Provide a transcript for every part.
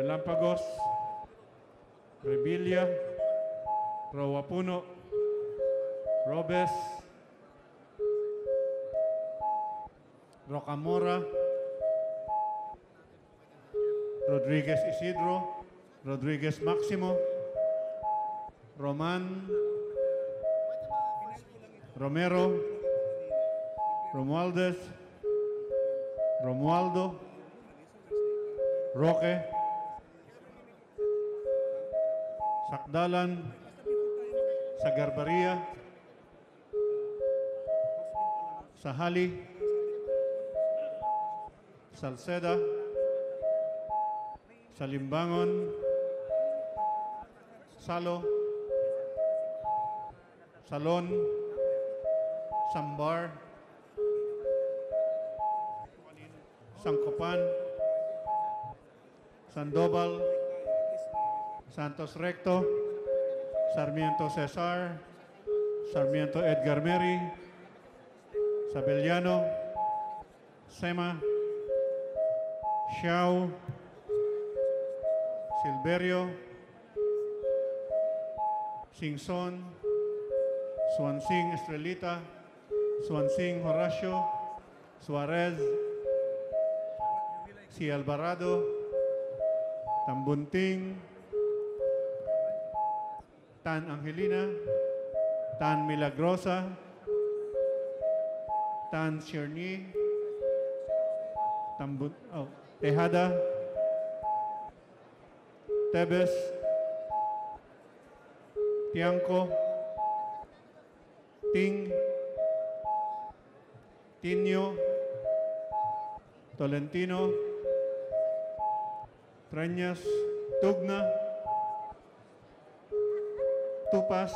Relampagos, Revilla, Rawapuno, Robes, Rocamora, Rodriguez Isidro, Rodriguez Maximo, Roman, Romero, Romualdez, Romualdo, Roque, Sakdalan, Sagarbaria, Sahali, Salceda, Salimbangon, Salo, Salon, Sambar, Sangkopan, Sandoval, Santos Recto, Sarmiento Cesar, Sarmiento Edgar Mary, Sabeliano, Sema, Xiao, Silverio, Singson, Swansing Estrelita, Swansing Horacio, Suarez, Si Alvarado, Tambunting, Tan Angelina, Tan Milagrosa, Tan Cherny, Tejada, Tebes, Tiangco, Ting, Tinio, Tolentino, Treñas, Tugna, Tupas,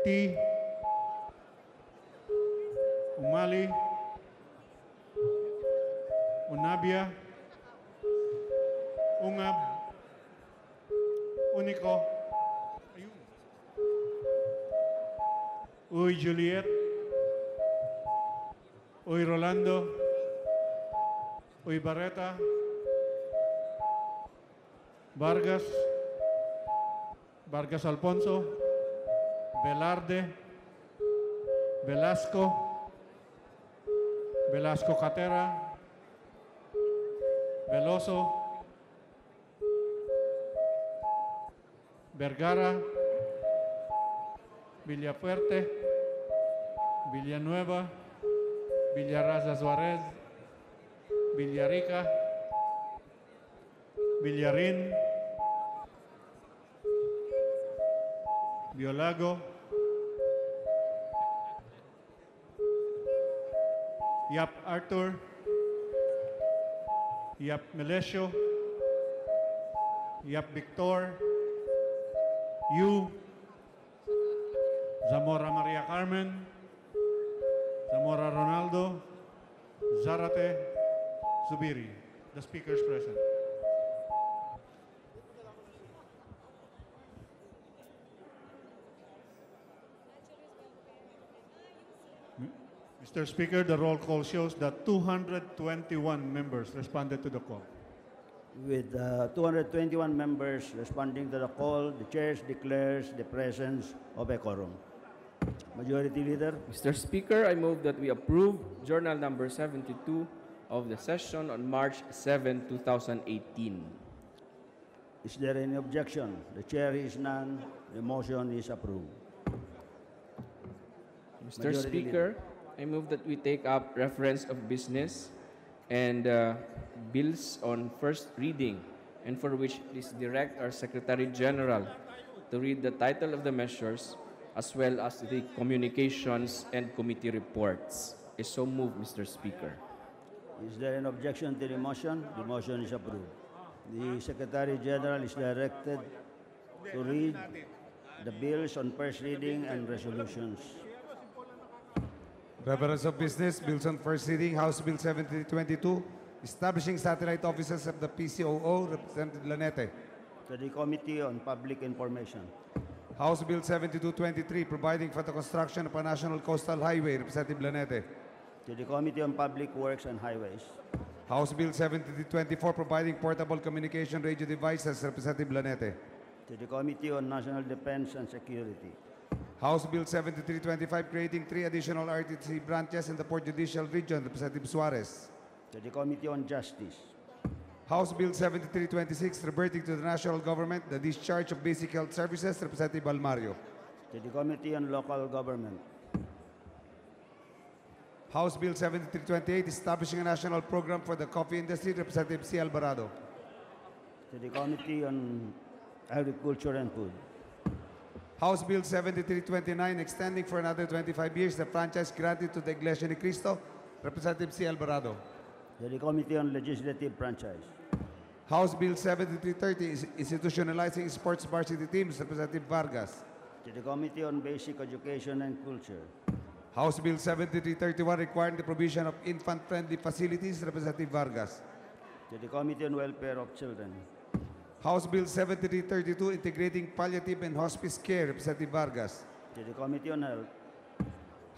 T, Umali, Unabia, Ungab, Unico, Uy Juliet, Uy Rolando, Uy Barreta, Vargas, Vargas Alfonso, Velarde, Velasco, Velasco Catera, Veloso, Vergara, Villafuerte, Villanueva, Villarraza Suárez, Villarica, Villarín, Biolago, Yap Arthur, Yap Melesio, Yap Victor, Yu, Zamora Maria Carmen, Zamora Ronaldo, Zarate, Zubiri. The speakers present. Mr. Speaker, the roll call shows that 221 members responded to the call. With 221 members responding to the call, the chair declares the presence of a quorum. Majority Leader. Mr. Speaker, I move that we approve Journal number 72 of the session on March 7, 2018. Is there any objection? The chair is none. The motion is approved. Mr. Speaker, I move that we take up reference of business and bills on first reading, and for which please direct our Secretary General to read the title of the measures as well as the communications and committee reports. I so move, Mr. Speaker. Is there an objection to the motion? The motion is approved. The Secretary General is directed to read the bills on first reading and resolutions. Reference of business, bills on first reading, House Bill 7022, establishing satellite offices of the PCOO, Representative Lanete. To the Committee on Public Information. House Bill 7223, providing for the construction of a national coastal highway, Representative Lanete. To the Committee on Public Works and Highways. House Bill 7324, providing portable communication radio devices, Representative Lanete. to the Committee on National Defense and Security, House Bill 7325, creating 3 additional RTC branches in the Port Judicial Region, Representative Suarez. to the Committee on Justice, House Bill 7326, reverting to the national government the discharge of basic health services, Representative Almario. to the Committee on Local Government, House Bill 7328, establishing a national program for the coffee industry, Representative C. Alvarado. to the Committee on Agriculture and Food, House Bill 7329, extending for another 25 years the franchise granted to the Iglesia ni Cristo, Representative C. Alvarado. to the Committee on Legislative Franchise, House Bill 7330, is institutionalizing sports varsity teams, Representative Vargas. to the Committee on Basic Education and Culture, House Bill 7331, requiring the provision of infant-friendly facilities, Representative Vargas. to the Committee on Welfare of Children, House Bill 7332, integrating palliative and hospice care, Representative Vargas. to the Committee on Health,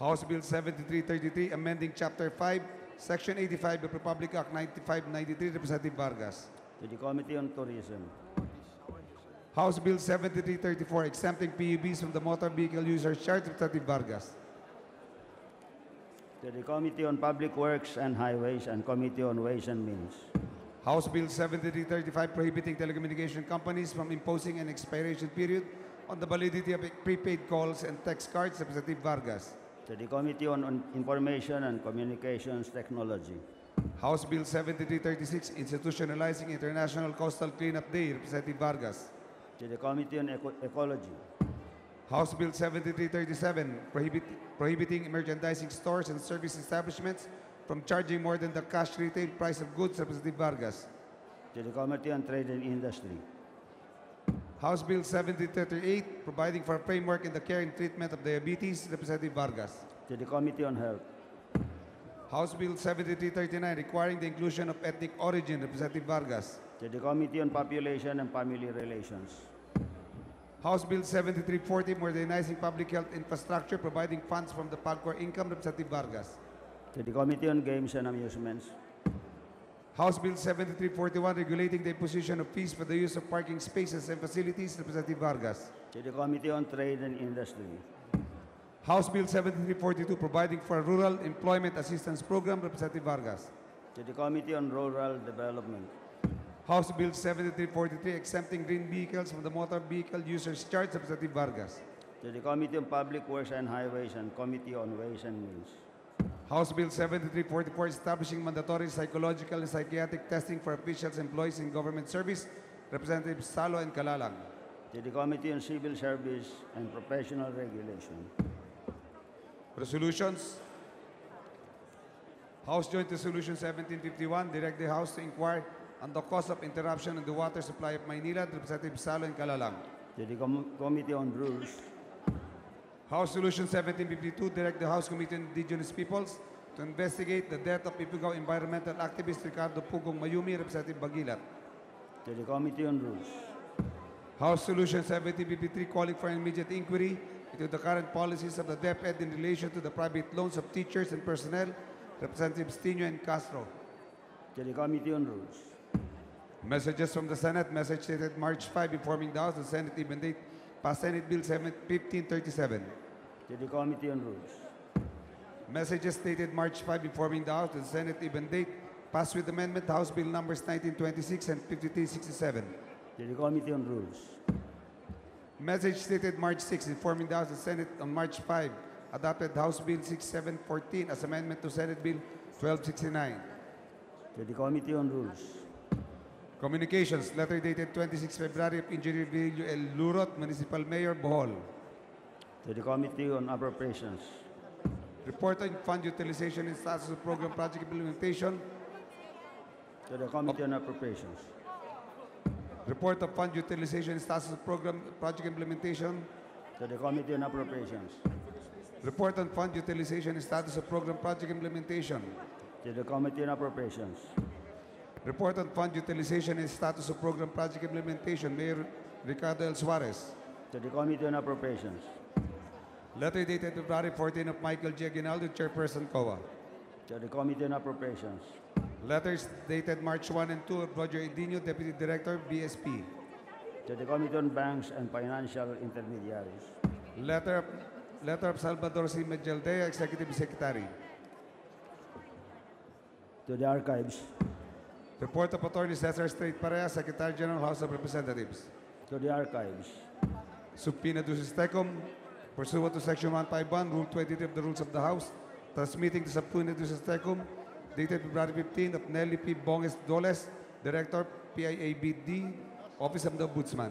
House Bill 7333, amending Chapter 5, Section 85 of Republic Act 9593, Representative Vargas. to the Committee on Tourism, House Bill 7334, exempting PUBs from the motor vehicle users charge, Representative Vargas. to the Committee on Public Works and Highways and Committee on Ways and Means, House Bill 7335, prohibiting telecommunication companies from imposing an expiration period on the validity of prepaid calls and text cards, Representative Vargas. to the Committee on Information and Communications Technology, House Bill 7336, institutionalizing International Coastal Cleanup Day, Representative Vargas. to the Committee on Ecology, House Bill 7337, prohibiting merchandising stores and service establishments from charging more than the cash retail price of goods, Representative Vargas. to the Committee on Trade and Industry, House Bill 7038, providing for a framework in the care and treatment of diabetes, Representative Vargas. to the Committee on Health, House Bill 7339, requiring the inclusion of ethnic origin, Representative Vargas. to the Committee on Population and Family Relations, House Bill 7340, modernizing public health infrastructure, providing funds from the PAGCOR income, Representative Vargas. to the Committee on Games and Amusements, House Bill 7341, regulating the imposition of fees for the use of parking spaces and facilities, Representative Vargas. to the Committee on Trade and Industry, House Bill 7342, providing for a rural employment assistance program, Representative Vargas. to the Committee on Rural Development, House Bill 7343, exempting green vehicles from the motor vehicle users charge, Representative Vargas. to the Committee on Public Works and Highways and Committee on Ways and Means, House Bill 7344, establishing mandatory psychological and psychiatric testing for officials, employees in government service, Representatives Salo and Kalalang. to the Committee on Civil Service and Professional Regulation, Resolutions. House Joint Resolution 1751, direct the House to inquire on the cause of interruption in the water supply of Maynila, Representative Salo and Kalalang. to the Committee on Rules, House Resolution 1752, direct the House Committee on Indigenous Peoples to investigate the death of Ifugao environmental activist Ricardo Pugong Mayumi, Representative Bagilat. to the Committee on Rules, House Resolution 1753, calling for an immediate inquiry into the current policies of the DepEd in relation to the private loans of teachers and personnel, Representatives Tino and Castro. to the Committee on Rules, Messages from the Senate. Message dated March 5, informing the House the Senate even date passed Senate Bill 1537. to the Committee on Rules, Messages dated March 5, informing the House the Senate even date passed with amendment House Bill numbers 1926 and 5367. to the Committee on Rules, Message dated March 6, informing the House the Senate on March 5 adopted House Bill 6714 as amendment to Senate Bill 1269. to the Committee on Rules, Communications. Letter dated 26 February of Engineer Virgilio L. Lurot, Municipal Mayor, Bohol. to the Committee on Appropriations, Report on fund utilization and status of program project implementation. to the Committee on Appropriations, Report of fund utilization and status of program project implementation. to the Committee on Appropriations, Report on fund utilization and status of program project implementation. to the Committee on Appropriations, Report on fund utilization and status of program project implementation. Mayor Ricardo L. Suarez. to the Committee on Appropriations, Letter dated February 14 of Michael J. Aguinaldo, Chairperson COA. to the Committee on Appropriations, Letters dated March 1 and 2 of Roger Edinio, Deputy Director, BSP. to the Committee on Banks and Financial Intermediaries, Letter of Salvador C. Medjaldea, Executive Secretary. to the Archives, Report of Attorney Cesar Strait Parea, Secretary General, House of Representatives. to the Archives, Subpoena ducis tecum, pursuant to Section 151, Rule 23 of the Rules of the House, transmitting the subpoena ducis tecum, dated February 15 of Nelly P. Bonges Doles, Director, PIABD, Office of the Ombudsman.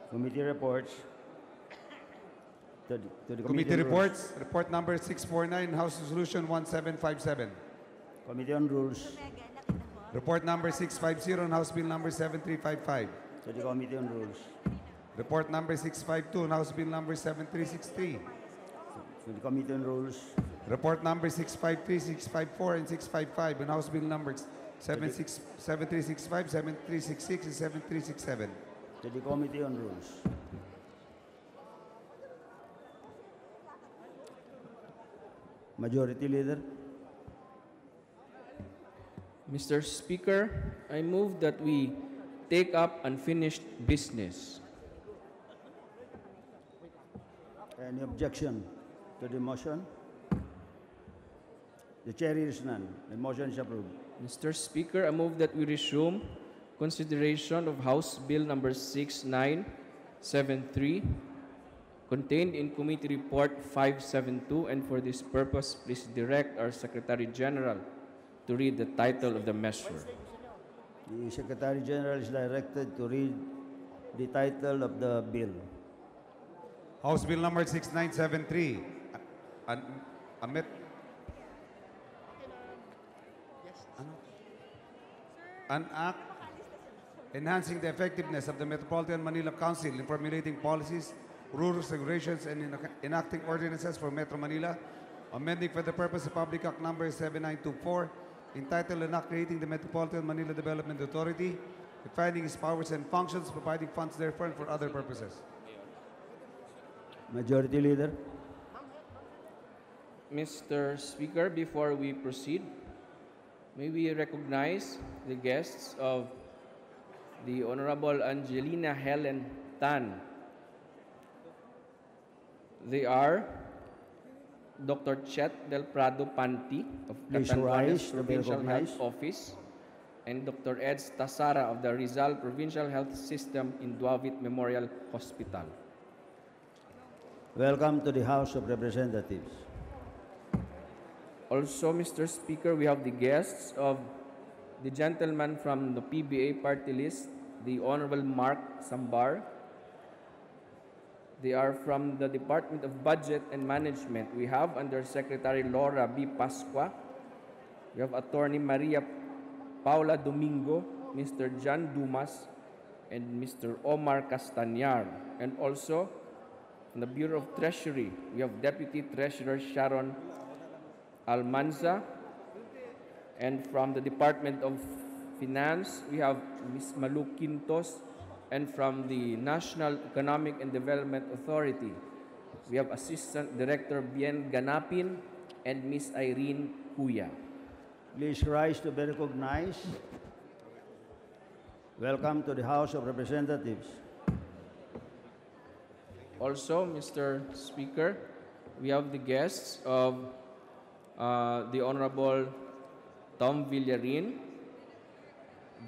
Committee Reports, to the Committee on Rules, reports, report number 649, House Resolution 1757. Committee on Rules, Report number 650 on House Bill number 7355. to the Committee on Rules, Report number 652 on House Bill number 7363. to the Committee on Rules, Report number 653, 654, and 655 on House Bill numbers 7365, 7366, and 7367. to the Committee on Rules, Majority Leader, Mr. Speaker, I move that we take up unfinished business. any objection to the motion? The chair hears none. The motion is approved. Mr. Speaker, I move that we resume consideration of House Bill number 6973 contained in Committee Report 572, and for this purpose, please direct our Secretary General to read the title of the measure. The Secretary General is directed to read the title of the bill. House Bill number 6973, an act enhancing the effectiveness of the Metropolitan Manila Council in formulating policies, rules, regulations, and enacting ordinances for Metro Manila, amending for the purpose of Public Act number 7924, entitled An Act Creating the Metropolitan Manila Development Authority, defining its powers and functions, providing funds therefore and for other purposes. Majority Leader, Mr. Speaker, before we proceed, may we recognize the guests of the Honorable Angelina Helen Tan. They are Dr. Chet Del Prado Panti of Please Catanduanes rise to be Provincial Health recognized. Office and Dr. Eds Tasara of the Rizal Provincial Health System in Duavit Memorial Hospital. welcome to the House of Representatives. Also, Mr. Speaker, we have the guests of the gentleman from the PBA party list, the Honorable Mark Sambar. They are from the Department of Budget and Management. We have Under Secretary Laura B. Pasqua. We have Attorney Maria Paula Domingo, Mr. John Dumas, and Mr. Omar Castañar. And also, from the Bureau of Treasury, we have Deputy Treasurer Sharon Almanza. And from the Department of Finance, we have Ms. Malu Quintos. And from the National Economic and Development Authority, we have Assistant Director Bien Ganapin and Ms. Irene Kuya. Please rise to be recognized. Welcome to the House of Representatives. Also, Mr. Speaker, we have the guests of the Honorable Tom Villarin.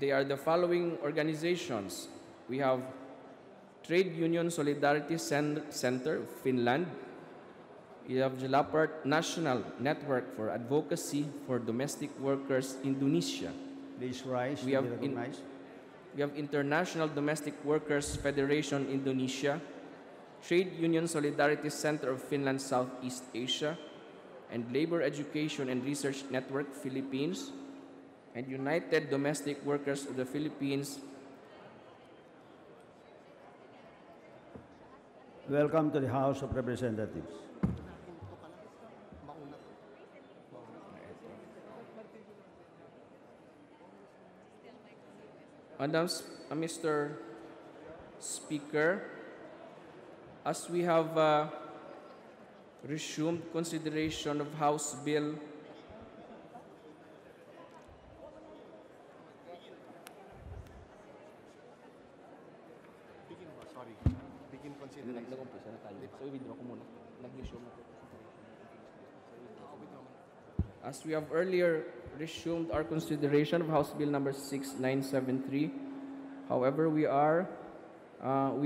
They are the following organizations. We have Trade Union Solidarity Center of Finland. We have Jalapert National Network for Advocacy for Domestic Workers, Indonesia. Please rise We to have be recognized. We have International Domestic Workers Federation, Indonesia, Trade Union Solidarity Center of Finland, Southeast Asia, and Labor Education and Research Network, Philippines, and United Domestic Workers of the Philippines. Welcome to the House of Representatives. Mr. Speaker, as we have resumed consideration of House Bill Nag-umpisa na tayo. So, i-withdraw ko muna. Nag-resume na po. As we have earlier resumed our consideration of House Bill number 6973, however, we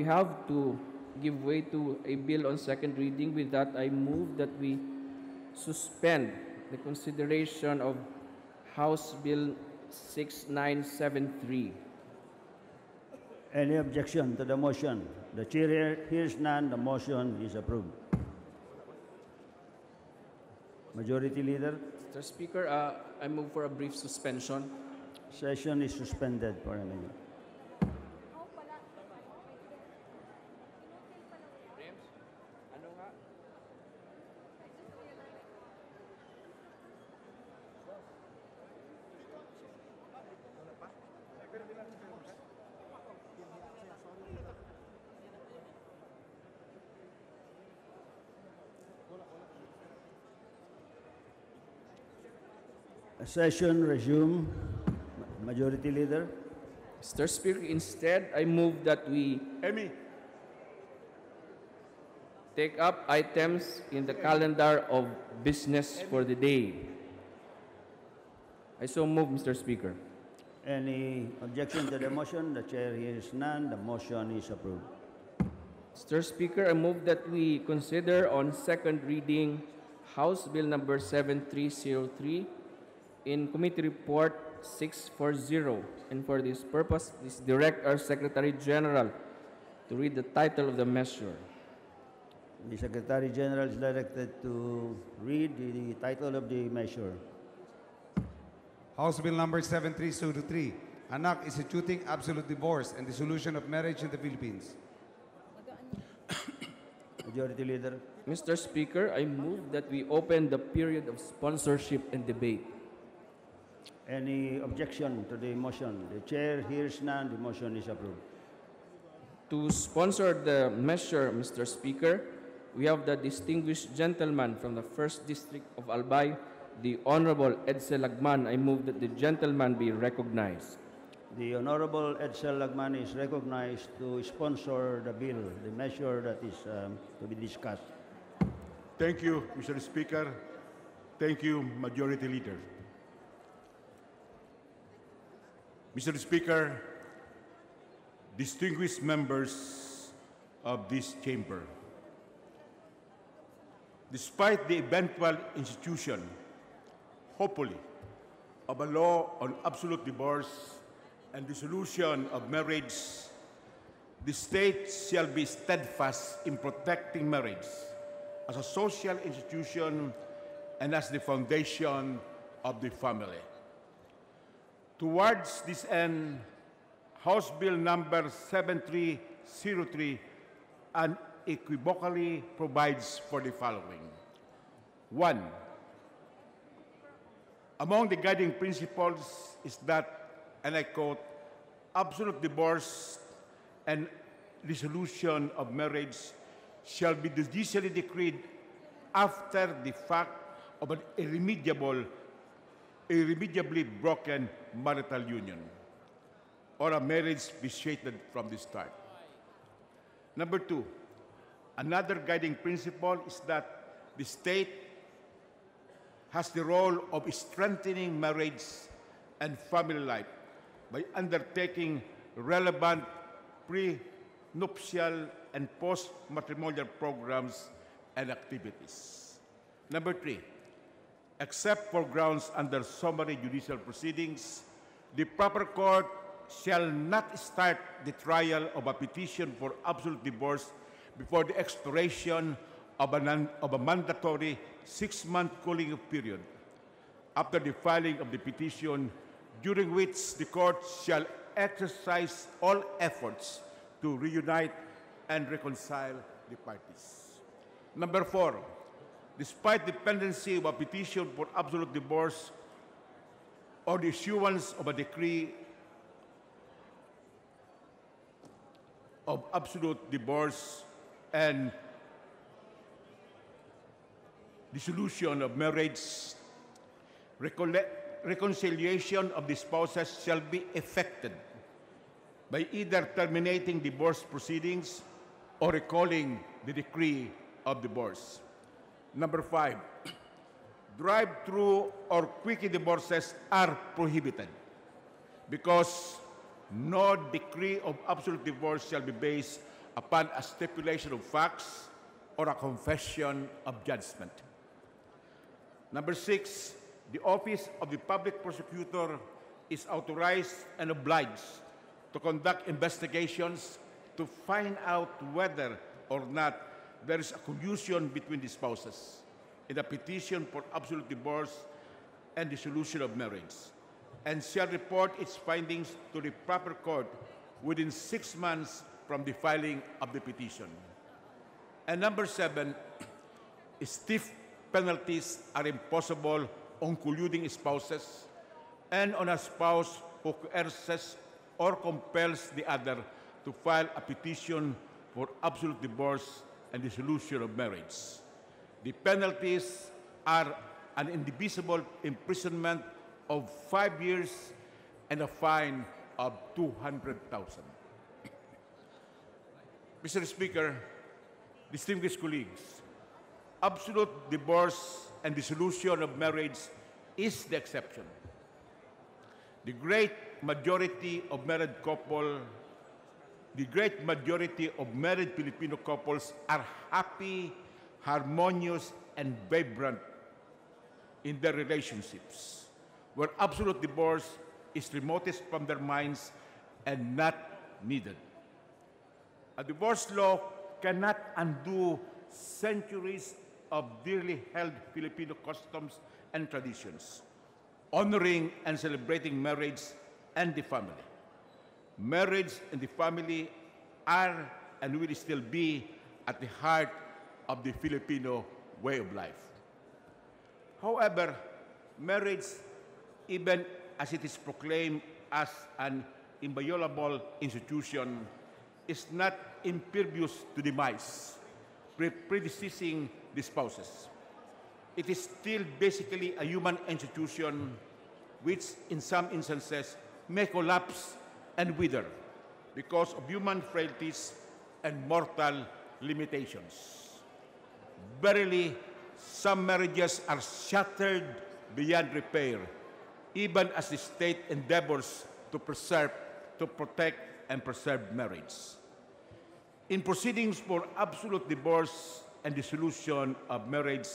have to give way to a bill on second reading. With that, I move that we suspend the consideration of House Bill 6973. Any objection to the motion? The chair hears none. The motion is approved. Majority Leader, Mr. Speaker, I move for a brief suspension. session is suspended for a minute. A session resume. Majority Leader, Mr. Speaker, instead, I move that we take up items in the calendar of business for the day. I so move, Mr. Speaker. any objection to the motion? The chair hears none. The motion is approved. Mr. Speaker, I move that we consider on second reading House Bill number 7303 in Committee Report 640. And for this purpose, please direct our Secretary General to read the title of the measure. The Secretary General is directed to read the title of the measure. House Bill number 7303, an act instituting absolute divorce and dissolution of marriage in the Philippines. Majority Leader, Mr. Speaker, I move that we open the period of sponsorship and debate. any objection to the motion? The chair hears none. The motion is approved. To sponsor the measure, Mr. Speaker, we have the distinguished gentleman from the 1st District of Albay, the Honorable Edsel Lagman. I move that the gentleman be recognized. The Honorable Edsel Lagman is recognized to sponsor the bill, the measure that is to be discussed. Thank you, Mr. Speaker. Thank you, Majority Leader. Mr. Speaker, distinguished members of this chamber, despite the eventual institution, hopefully, of a law on absolute divorce and dissolution of marriage, the state shall be steadfast in protecting marriage as a social institution and as the foundation of the family. Towards this end, House Bill number 7303 unequivocally provides for the following. 1. Among the guiding principles is that, and I quote, absolute divorce and dissolution of marriage shall be judicially decreed after the fact of an irremediably broken marital union or a marriage vitiated from the start. Number 2, another guiding principle is that the state has the role of strengthening marriage and family life by undertaking relevant pre-nuptial and post-matrimonial programs and activities. Number 3, except for grounds under summary judicial proceedings, the proper court shall not start the trial of a petition for absolute divorce before the expiration of a mandatory 6-month cooling period after the filing of the petition, during which the court shall exercise all efforts to reunite and reconcile the parties. Number 4, despite the pendency of a petition for absolute divorce or the issuance of a decree of absolute divorce and dissolution of marriage, reconciliation of the spouses shall be effected by either terminating divorce proceedings or recalling the decree of divorce. Number 5, drive-through or quickie divorces are prohibited because no decree of absolute divorce shall be based upon a stipulation of facts or a confession of judgment. Number 6, the office of the public prosecutor is authorized and obliged to conduct investigations to find out whether or not there is a collusion between the spouses in a petition for absolute divorce and dissolution of marriage, and shall report its findings to the proper court within 6 months from the filing of the petition. And number 7, stiff penalties are imposable on colluding spouses and on a spouse who coerces or compels the other to file a petition for absolute divorce and dissolution of marriage. The penalties are an indivisible imprisonment of 5 years and a fine of 200,000. Mr. Speaker, distinguished colleagues, absolute divorce and dissolution of marriage is the exception. The great majority of married Filipino couples are happy, harmonious, and vibrant in their relationships, where absolute divorce is remotest from their minds and not needed. A divorce law cannot undo centuries of dearly held Filipino customs and traditions, honoring and celebrating marriage and the family. Marriage and the family are and will still be at the heart of the Filipino way of life. However, marriage, even as it is proclaimed as an inviolable institution, is not impervious to demise, predeceasing the spouses. It is still basically a human institution which, in some instances, may collapse and wither because of human frailties and mortal limitations. Verily, some marriages are shattered beyond repair, even as the state endeavors to protect, and preserve marriage. In proceedings for absolute divorce and dissolution of marriage,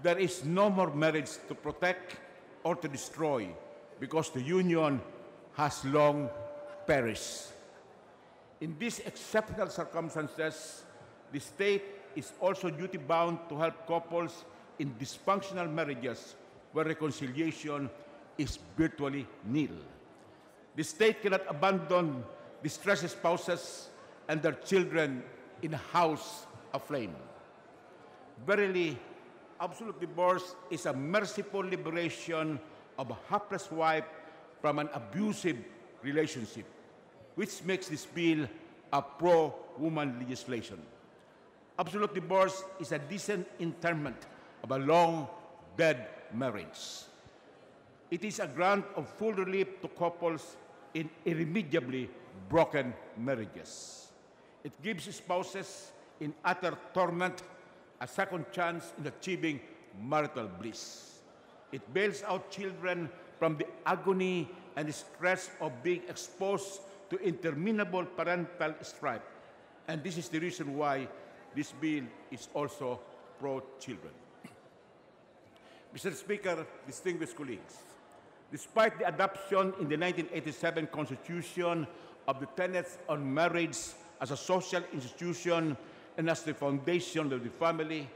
there is no more marriage to protect or to destroy because the union has long perished. In these exceptional circumstances, the state is also duty-bound to help couples in dysfunctional marriages where reconciliation is virtually nil. The state cannot abandon distressed spouses and their children in a house aflame. Verily, absolute divorce is a merciful liberation of a hapless wife from an abusive relationship, which makes this bill a pro-woman legislation. Absolute divorce is a decent interment of a long-dead marriage. It is a grant of full relief to couples in irremediably broken marriages. It gives spouses in utter torment a second chance in achieving marital bliss. It bails out children from the agony and the stress of being exposed to interminable parental strife. And this is the reason why this bill is also pro-children. Mr. Speaker, distinguished colleagues, despite the adoption in the 1987 Constitution of the tenets on marriage as a social institution and as the foundation of the family,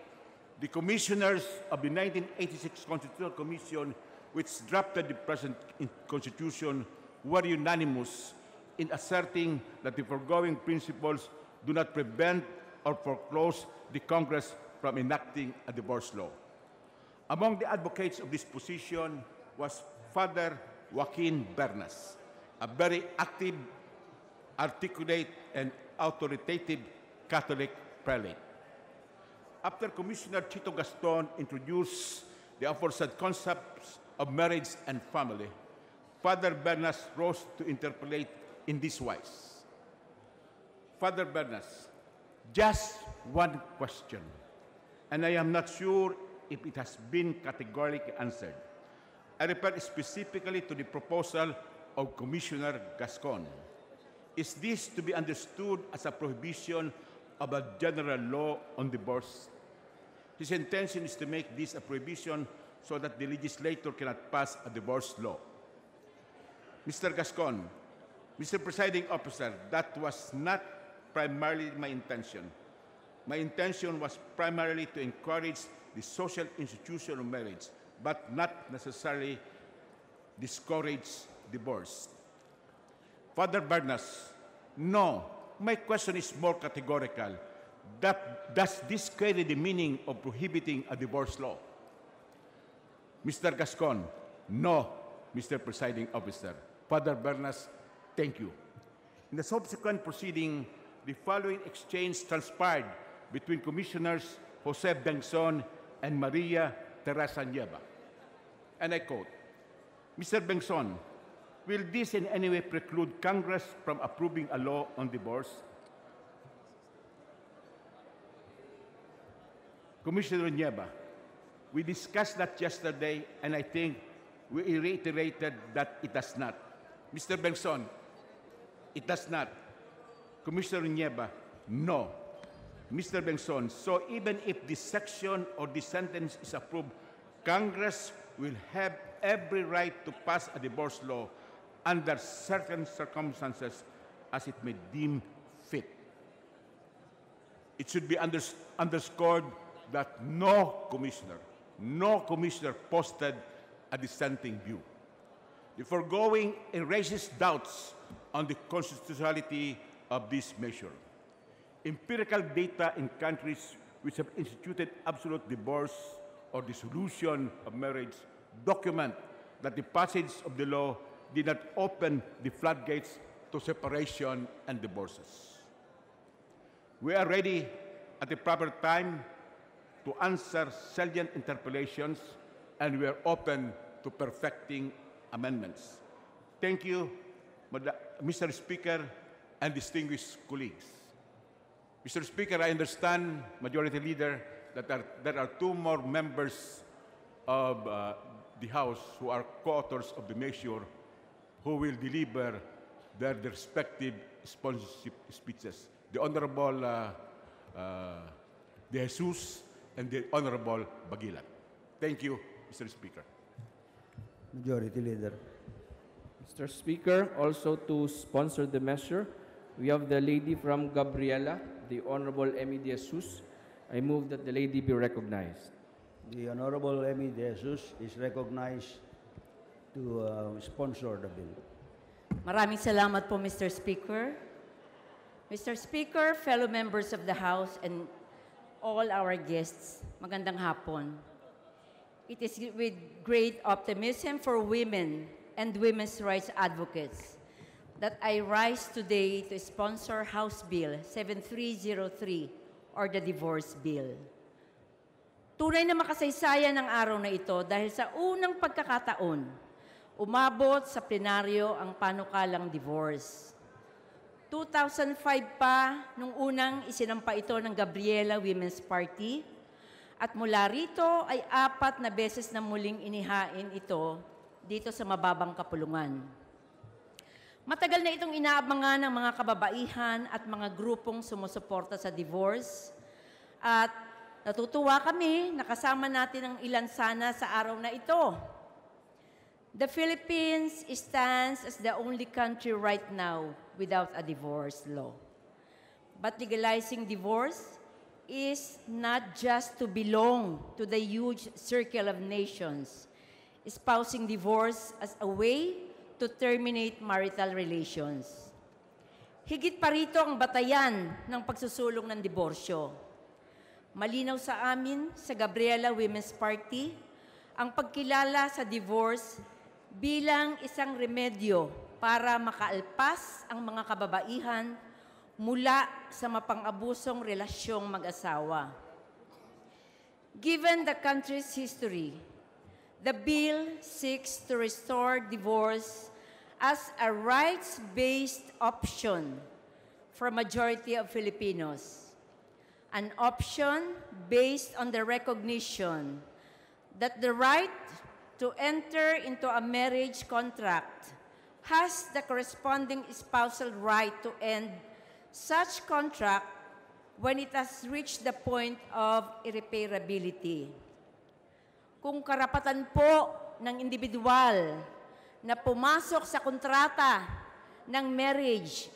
the commissioners of the 1986 Constitutional Commission, which drafted the present Constitution, were unanimous in asserting that the foregoing principles do not prevent or foreclose the Congress from enacting a divorce law. Among the advocates of this position was Father Joaquin Bernas, a very active, articulate, and authoritative Catholic prelate. After Commissioner Chito Gaston introduced the aforesaid concepts of marriage and family, Father Bernas rose to interpolate in this wise. Father Bernas, just one question, and I am not sure if it has been categorically answered. I refer specifically to the proposal of Commissioner Gascon. Is this to be understood as a prohibition of a general law on divorce? His intention is to make this a prohibition so that the legislator cannot pass a divorce law. Mr. Gascon, Mr. Presiding Officer, that was not primarily my intention. My intention was primarily to encourage the social institution of marriage, but not necessarily discourage divorce. Father Bernas, no, my question is more categorical. Does this carry the meaning of prohibiting a divorce law? Mr. Gascon, no, Mr. Presiding Officer. Father Bernas, thank you. In the subsequent proceeding, the following exchange transpired between Commissioners Jose Bengson and Maria Teresa Nieva. And I quote, Mr. Bengson, will this in any way preclude Congress from approving a law on divorce? Commissioner Nieva, we discussed that yesterday, and I think we reiterated that it does not. Mr. Bengson, it does not. Commissioner Nieva, no. Mr. Bengson, so even if this section or this sentence is approved, Congress will have every right to pass a divorce law under certain circumstances as it may deem fit. It should be underscored that no commissioner posted a dissenting view. The foregoing erases doubts on the constitutionality of this measure. Empirical data in countries which have instituted absolute divorce or dissolution of marriage document that the passage of the law did not open the floodgates to separation and divorces. We are ready at the proper time to answer salient interpellations, and we are open to perfecting amendments. Thank you, Mr. Speaker and distinguished colleagues. Mr. Speaker, I understand, Majority Leader, that there are two more members of the House who are co-authors of the measure who will deliver their respective sponsorship speeches. The Honorable De Jesus and the Honorable Bagilan. Thank you, Mr. Speaker. Majority Leader. Mr. Speaker, also to sponsor the measure, we have the lady from Gabriela, the Honorable Emmy De Jesus. I move that the lady be recognized. The Honorable Emmy De Jesus is recognized to sponsor the bill. Maraming salamat po, Mr. Speaker. Mr. Speaker, fellow members of the House, and all our guests, magandang hapon. It is with great optimism for women and women's rights advocates that I rise today to sponsor House Bill 7303, or the Divorce Bill. Tunay na makasaysayan ang araw na ito dahil sa unang pagkakataon, umabot sa plenaryo ang panukalang divorce. 2005 pa nung unang isinampa ito ng Gabriela Women's Party, at mula rito ay 4 na beses na muling inihain ito dito sa mababang kapulungan. Matagal na itong inaabangan ng mga kababaihan at mga grupong sumusuporta sa divorce, at natutuwa kami na kasama natin ang ilan sana sa araw na ito. The Philippines stands as the only country right now without a divorce law. But legalizing divorce is not just to belong to the huge circle of nations espousing divorce as a way to terminate marital relations. Higit pa rito ang batayan ng pagsusulong ng diborsyo. Malinaw sa amin sa Gabriela Women's Party ang pagkilala sa divorce bilang isang remedyo para makaalpas ang mga kababaihan mula sa mapang-abusong relasyong mag-asawa. Given the country's history, the bill seeks to restore divorce as a rights-based option for a majority of Filipinos. an option based on the recognition that the right to enter into a marriage contract has the corresponding spousal right to end such contract when it has reached the point of irreparability. Kung karapatan po ng individual na pumasok sa kontrata ng marriage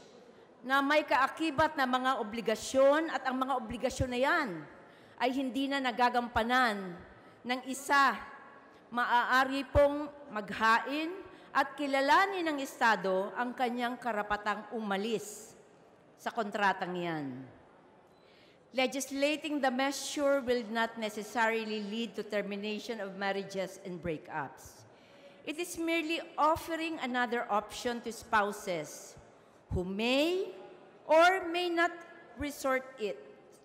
na may kaakibat na mga obligasyon at ang mga obligasyon na yan ay hindi na nagagampanan ng isa, maaari pong maghain at kilalanin ng Estado ang kanyang karapatang umalis sa kontratang yan. Legislating the measure will not necessarily lead to termination of marriages and breakups. It is merely offering another option to spouses who may or may not resort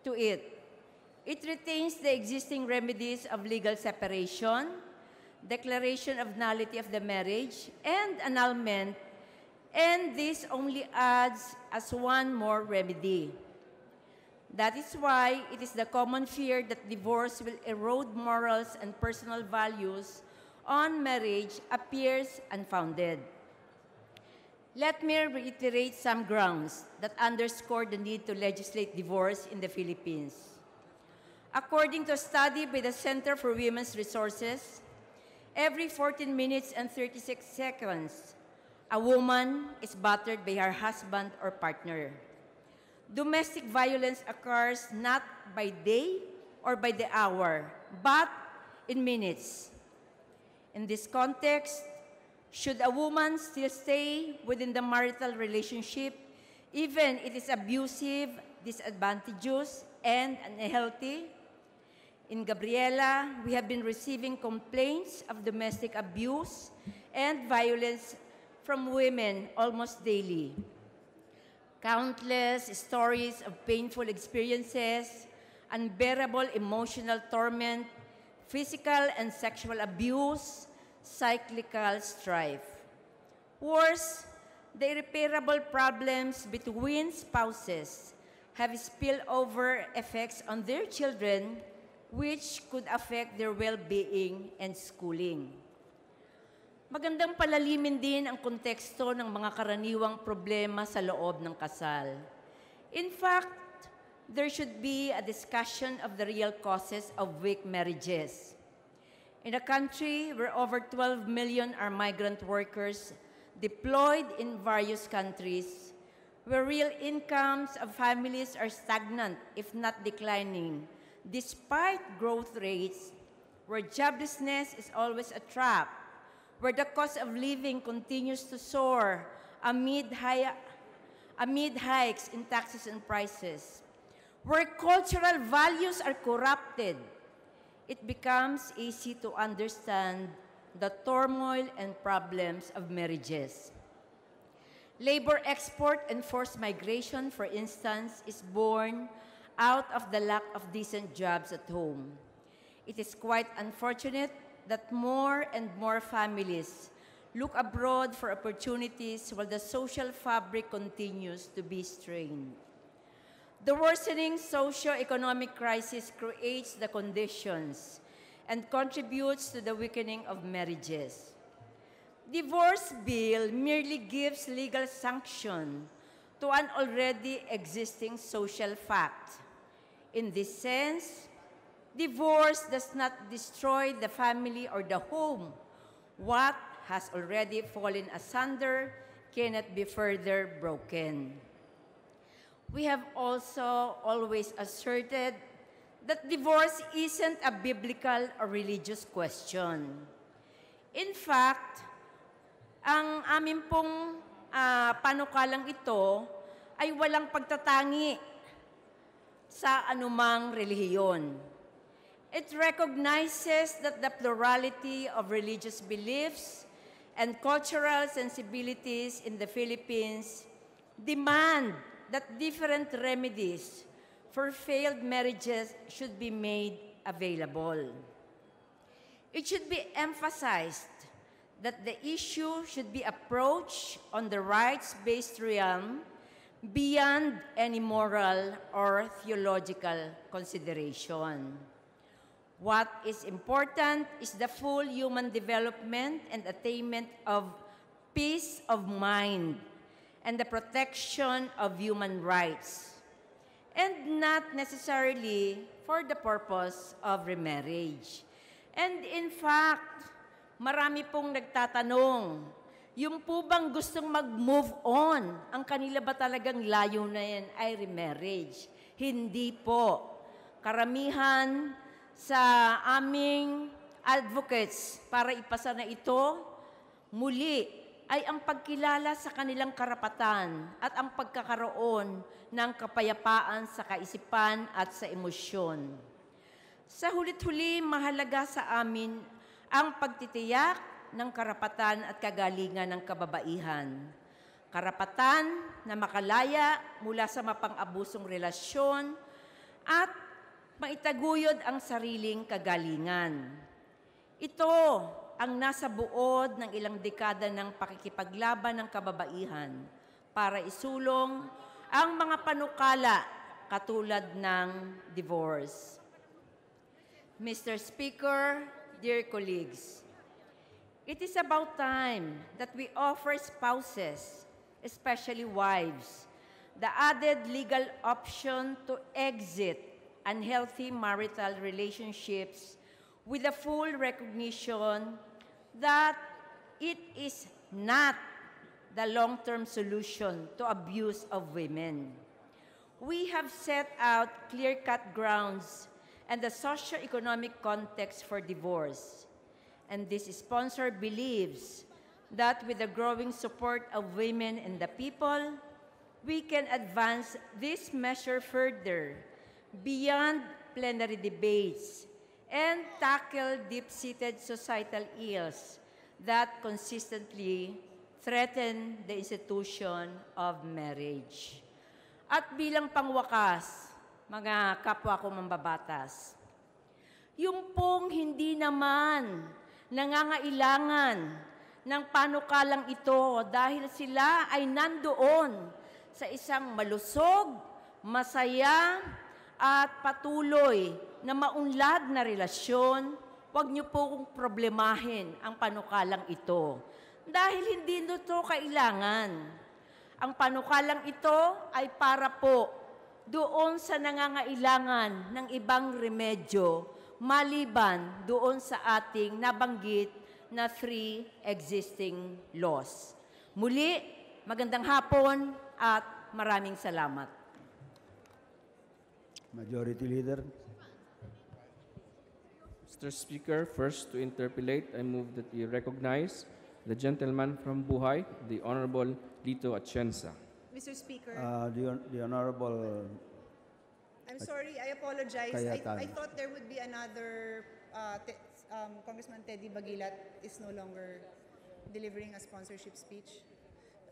to it. It retains the existing remedies of legal separation, declaration of nullity of the marriage, and annulment, and this only adds as one more remedy. That is why it is the common fear that divorce will erode morals and personal values on marriage appears unfounded. Let me reiterate some grounds that underscore the need to legislate divorce in the Philippines. According to a study by the Center for Women's Resources, every 14 minutes and 36 seconds, a woman is battered by her husband or partner. Domestic violence occurs not by day or by the hour, but in minutes. In this context, should a woman still stay within the marital relationship, even it is abusive, disadvantageous, and unhealthy? In Gabriela, we have been receiving complaints of domestic abuse and violence from women almost daily. Countless stories of painful experiences, unbearable emotional torment, physical and sexual abuse, cyclical strife. Worse, the irreparable problems between spouses have spillover effects on their children, which could affect their well-being and schooling. Magandang palalimin din ang konteksto ng mga karaniwang problema sa loob ng kasal. In fact, there should be a discussion of the real causes of weak marriages. In a country where over 12 million are migrant workers deployed in various countries, where real incomes of families are stagnant, if not declining, despite growth rates, where joblessness is always a trap, where the cost of living continues to soar amid hikes in taxes and prices, where cultural values are corrupted, it becomes easy to understand the turmoil and problems of marriages. Labor export and forced migration, for instance, is born out of the lack of decent jobs at home. It is quite unfortunate that more and more families look abroad for opportunities while the social fabric continues to be strained. The worsening socio-economic crisis creates the conditions and contributes to the weakening of marriages. Divorce bill merely gives legal sanction to an already existing social fact. In this sense, divorce does not destroy the family or the home. What has already fallen asunder cannot be further broken. We have also always asserted that divorce isn't a biblical or religious question. In fact, ang amin pong panukalang ito ay walang pagtatangi sa anumang relihiyon. It recognizes that the plurality of religious beliefs and cultural sensibilities in the Philippines demand that different remedies for failed marriages should be made available. It should be emphasized that the issue should be approached on the rights-based realm beyond any moral or theological consideration. What is important is the full human development and attainment of peace of mind and the protection of human rights, and not necessarily for the purpose of remarriage. And in fact, marami pong nagtatanong, yung po bang gustong mag-move on, ang kanila ba talagang layo na yan ay remarriage? Hindi po. Karamihan sa aming advocates para ipasa na ito, muli ay ang pagkilala sa kanilang karapatan at ang pagkakaroon ng kapayapaan sa kaisipan at sa emosyon. Sa hulit-huli, mahalaga sa amin ang pagtitiyak ng karapatan at kagalingan ng kababaihan. Karapatan na makalaya mula sa mapang-abusong relasyon at maitaguyod ang sariling kagalingan. Ito ang nasa buod ng ilang dekada ng pakikipaglaban ng kababaihan para isulong ang mga panukala katulad ng divorce. Mr. Speaker, dear colleagues, it is about time that we offer spouses, especially wives, the added legal option to exit unhealthy marital relationships with the full recognition that it is not the long-term solution to abuse of women. We have set out clear-cut grounds and the socio-economic context for divorce. And this sponsor believes that with the growing support of women and the people, we can advance this measure further beyond plenary debates and tackle deep-seated societal ills that consistently threaten the institution of marriage. At bilang pangwakas, mga kapwa ko mambabatas, yung pong hindi naman nangangailangan ng panukalang ito dahil sila ay nandoon sa isang malusog, masaya, at patuloy na maunlad na relasyon, huwag niyo pong problemahin ang panukalang ito. Dahil hindi nito kailangan. Ang panukalang ito ay para po doon sa nangangailangan ng ibang remedyo maliban doon sa ating nabanggit na 3 existing laws. Muli, magandang hapon at maraming salamat. Majority Leader. Mr. Speaker, first to interpolate, I move that we recognize the gentleman from Buhay, the Honorable Lito Atienza. Mr. Speaker, The Honorable I'm sorry, I apologize. Cayetano. I thought there would be another, Congressman Teddy Bagilat is no longer delivering a sponsorship speech.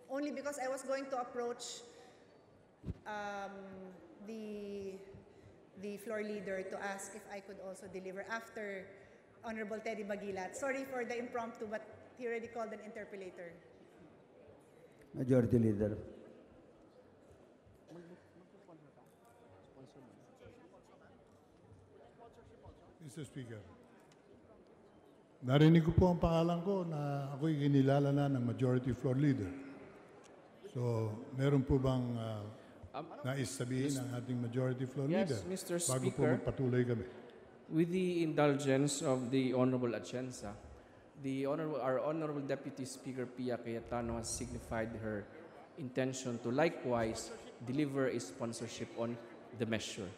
Only because I was going to approach the floor leader to ask if I could also deliver after Honorable Teddy Bagilat. Sorry for the impromptu, but he already called an interpolator. Majority Leader. Mr. Speaker, narinig ko po ang pangalan ko na ako'y ginilala na ng Majority Floor Leader. So, meron po bang nais sabihin ng ating Majority Floor Leader? Yes, Mr. Bago po Speaker. magpatuloy kami. With the indulgence of the Honorable Atienza, our Honorable Deputy Speaker Pia Cayetano has signified her intention to likewise deliver a sponsorship on the measure.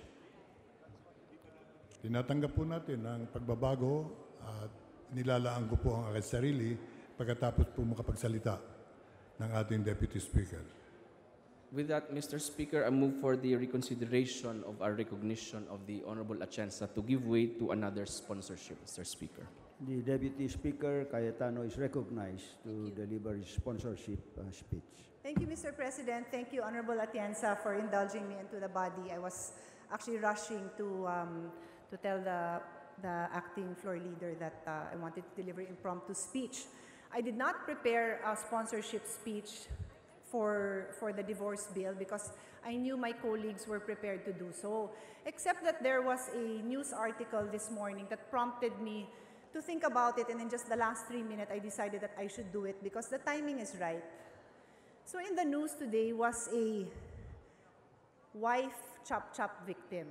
Tinatanggap po natin ang pagbabago at nilalaan ko po ang aking sarili pagkatapos po makapagsalita ng ating Deputy Speaker. With that, Mr. Speaker, I move for the reconsideration of our recognition of the Honorable Atienza to give way to another sponsorship, Mr. Speaker. The Deputy Speaker, Cayetano, is recognized to deliver his sponsorship speech. Thank you, Mr. President. Thank you, Honorable Atienza, for indulging me into the body. I was actually rushing to tell the acting floor leader that I wanted to deliver impromptu speech. I did not prepare a sponsorship speech for the divorce bill because I knew my colleagues were prepared to do so. Except that there was a news article this morning that prompted me to think about it, and in just the last 3 minutes, I decided that I should do it because the timing is right. So in the news today was a wife chop-chop victim.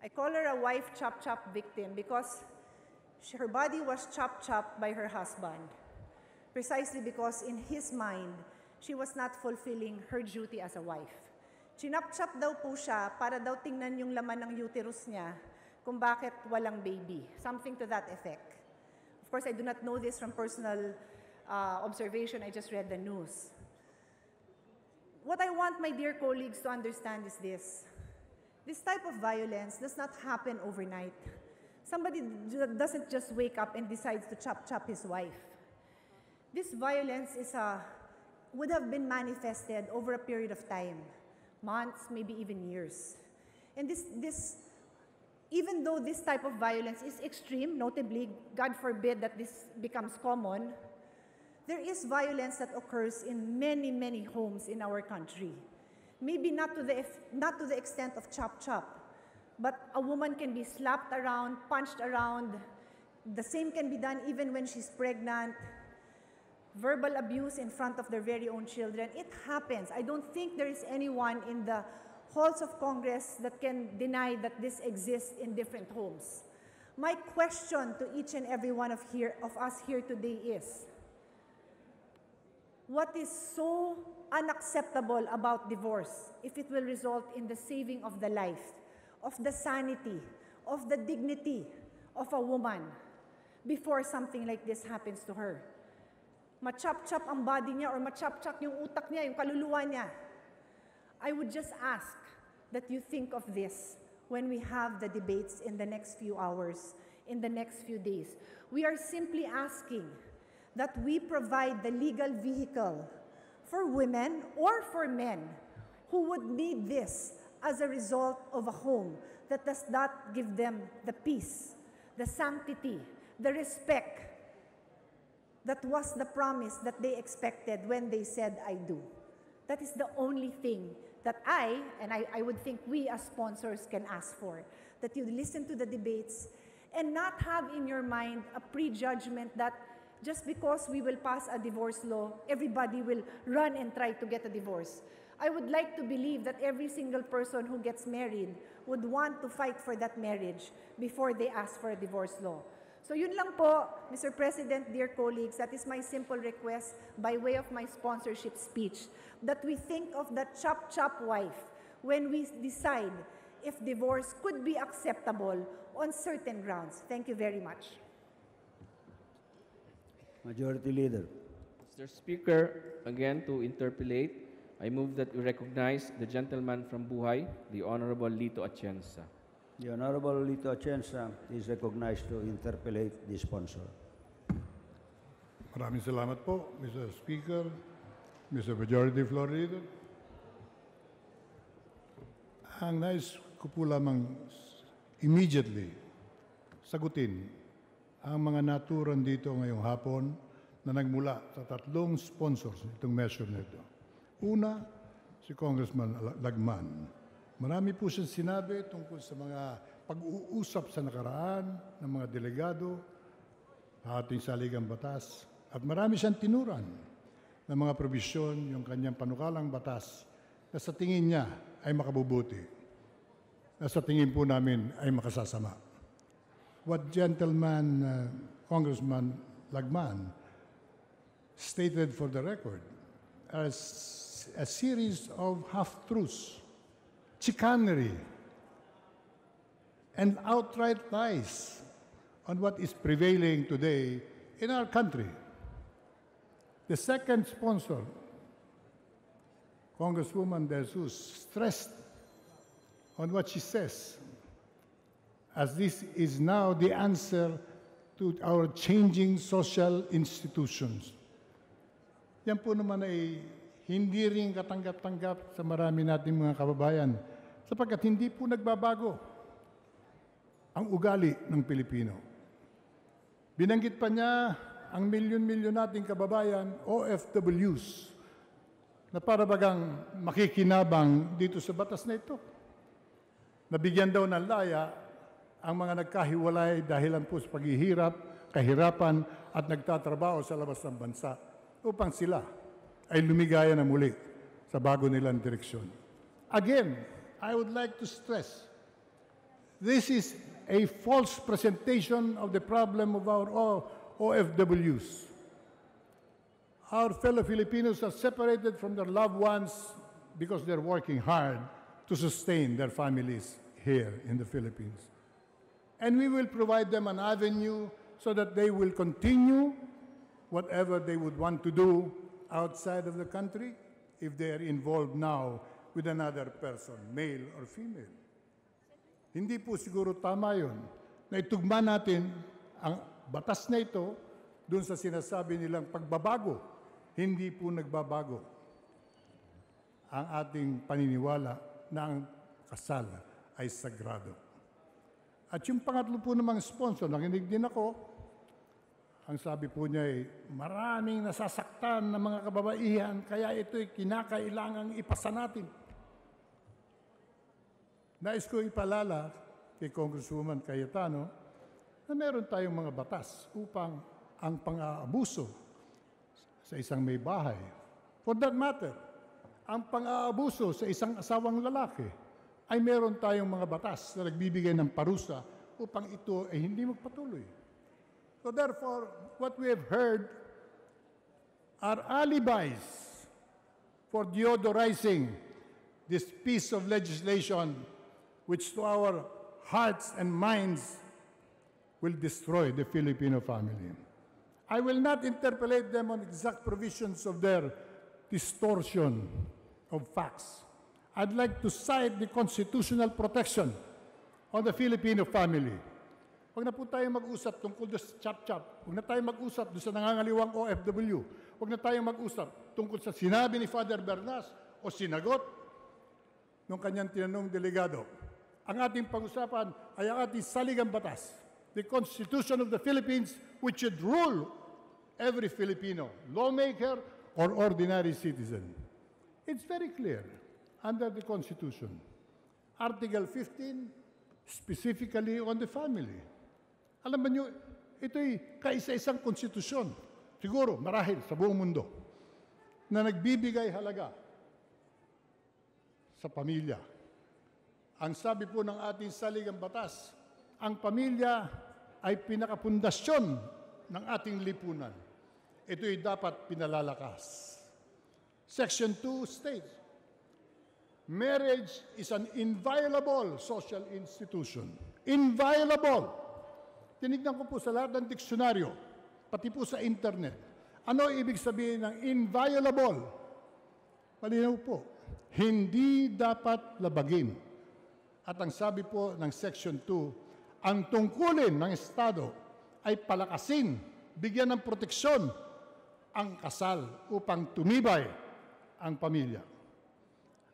I call her a wife chop-chop victim because her body was chop-chopped by her husband, precisely because in his mind, she was not fulfilling her duty as a wife. Chinap-chop daw po siya para daw tingnan yung laman ng uterus niya kung bakit walang baby. Something to that effect. Of course, I do not know this from personal observation. I just read the news. What I want my dear colleagues to understand is this. This type of violence does not happen overnight. Somebody doesn't just wake up and decides to chop his wife. This violence would have been manifested over a period of time, months, maybe even years. And even though this type of violence is extreme, notably, God forbid that this becomes common, there is violence that occurs in many, many homes in our country. Maybe not to the extent of chop-chop, but a woman can be slapped around, punched around. The same can be done even when she's pregnant. Verbal abuse in front of their very own children. It happens. I don't think there is anyone in the halls of Congress that can deny that this exists in different homes. My question to each and every one of us here today is, what is so unacceptable about divorce if it will result in the saving of the life, of the sanity, of the dignity of a woman before something like this happens to her? Ma-chop-chop ang body niya or ma-chop-chop yung utak niya, yung kaluluwa niya. I would just ask that you think of this when we have the debates in the next few hours, in the next few days. We are simply asking that we provide the legal vehicle for women or for men who would need this as a result of a home that does not give them the peace, the sanctity, the respect that was the promise that they expected when they said, I do. That is the only thing that I would think we as sponsors can ask for, that you listen to the debates and not have in your mind a prejudgment that just because we will pass a divorce law, everybody will run and try to get a divorce. I would like to believe that every single person who gets married would want to fight for that marriage before they ask for a divorce law. So yun lang po, Mr. President, dear colleagues, that is my simple request by way of my sponsorship speech, that we think of the chop-chop wife when we decide if divorce could be acceptable on certain grounds. Thank you very much. Majority Leader. Mr. Speaker, again to interpolate, I move that we recognize the gentleman from Buhay, the Honorable Lito Atienza. The Honorable Lito Atienza is recognized to interpolate the sponsor. Maraming salamat po, Mr. Speaker, Mr. Majority Floor Leader. Ang nais ko po lamang immediately sagutin ang mga naturan dito ngayong hapon na nagmula sa tatlong sponsors itong measure nito. Una, si Congressman Lagman. Marami po siyang sinabi tungkol sa mga pag-uusap sa nakaraan ng mga delegado sa ating saligang batas. At marami siyang tinuran ng mga probisyon, yung kanyang panukalang batas na sa tingin niya ay makabubuti, na sa tingin po namin ay makasasama. What Congressman Lagman stated for the record as a series of half-truths, chicanery, and outright lies on what is prevailing today in our country. The second sponsor, Congresswoman De Jesus, stressed on what she says, as this is now the answer to our changing social institutions. Yan po naman ay hindi rin katanggap-tanggap sa marami nating mga kababayan sapagkat hindi po nagbabago ang ugali ng Pilipino. Binanggit pa niya ang milyon-milyon nating kababayan, OFWs, na para bagang makikinabang dito sa batas na ito. Nabigyan daw ng laya ang mga nagkahiwalay dahilan po sa paghihirap, kahirapan at nagtatrabaho sa labas ng bansa upang sila ay lumigaya na muli sa bago nilang direksyon. Again, I would like to stress, this is a false presentation of the problem of our OFWs. Our fellow Filipinos are separated from their loved ones because they're working hard to sustain their families here in the Philippines. And we will provide them an avenue so that they will continue whatever they would want to do outside of the country if they are involved now with another person, male or female. Hindi po siguro tama yun na itugma natin ang batas na ito dun sa sinasabi nilang pagbabago. Hindi po nagbabago ang ating paniniwala na ang kasal ay sagrado. At yung pangatlo po namang sponsor, nakinig din ako, ang sabi po niya ay maraming nasasaktan ng mga kababaihan, kaya ito'y kinakailangang ipasa natin. Nais ko ipalala kay Congresswoman Cayetano na meron tayong mga batas upang ang pang-aabuso sa isang may bahay, for that matter, ang pang-aabuso sa isang asawang lalaki, ay meron tayong mga batas na nagbibigay ng parusa upang ito ay hindi magpatuloy. So therefore, what we have heard are alibis for deodorizing this piece of legislation which to our hearts and minds will destroy the Filipino family. I will not interpolate them on exact provisions of their distortion of facts. I'd like to cite the constitutional protection on the Filipino family. Huwag na po tayo mag-usap tungkol sa chop-chop. Huwag na tayo mag-usap doon sa nangangaliwang OFW. Huwag na tayo mag-usap tungkol sa sinabi ni Father Bernas o sinagot ng kanyang tinanong delegado. Ang ating pag-usapan ay ang ating saligang batas, the Constitution of the Philippines, which should rule every Filipino, lawmaker or ordinary citizen. It's very clear under the Constitution. Article 15, specifically on the family. Alam ba nyo, ito'y kaisa-isang konstitusyon, siguro marahil sa buong mundo, na nagbibigay halaga sa pamilya. Ang sabi po ng ating saligang batas, ang pamilya ay pinakapundasyon ng ating lipunan. Ito'y dapat pinalalakas. Section 2 states, marriage is an inviolable social institution. Inviolable. Tinignan ko po sa lahat ng diksyonaryo, pati po sa internet. Ano ibig sabihin ng inviolable? Malinaw po, hindi dapat labagin. At ang sabi po ng Section 2, ang tungkulin ng Estado ay palakasin, bigyan ng proteksyon ang kasal upang tumibay ang pamilya.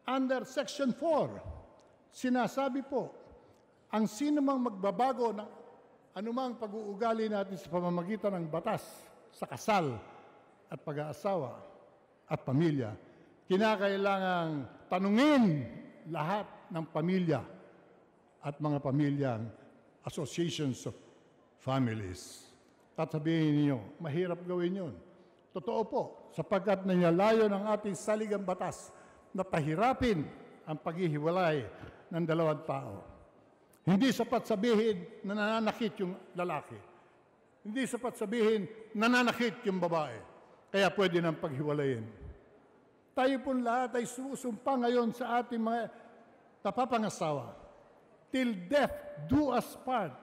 Under Section 4, sinasabi po, ang sino mang magbabago ng anumang pag-uugali natin sa pamamagitan ng batas sa kasal at pag-aasawa at pamilya, kinakailangang tanungin lahat ng pamilya at mga pamilyang associations of families. Tatabihin niyo, mahirap gawin yun. Totoo po, sapagkat nilalayo ng ating saligang batas na pahirapin ang paghihiwalay ng dalawang tao. Hindi sapat sabihin na nananakit yung lalaki. Hindi sapat sabihin nananakit yung babae. Kaya pwede nang paghiwalayin. Tayo po lahat ay susumpa ngayon sa ating mga napapangasawa. Till death do us part.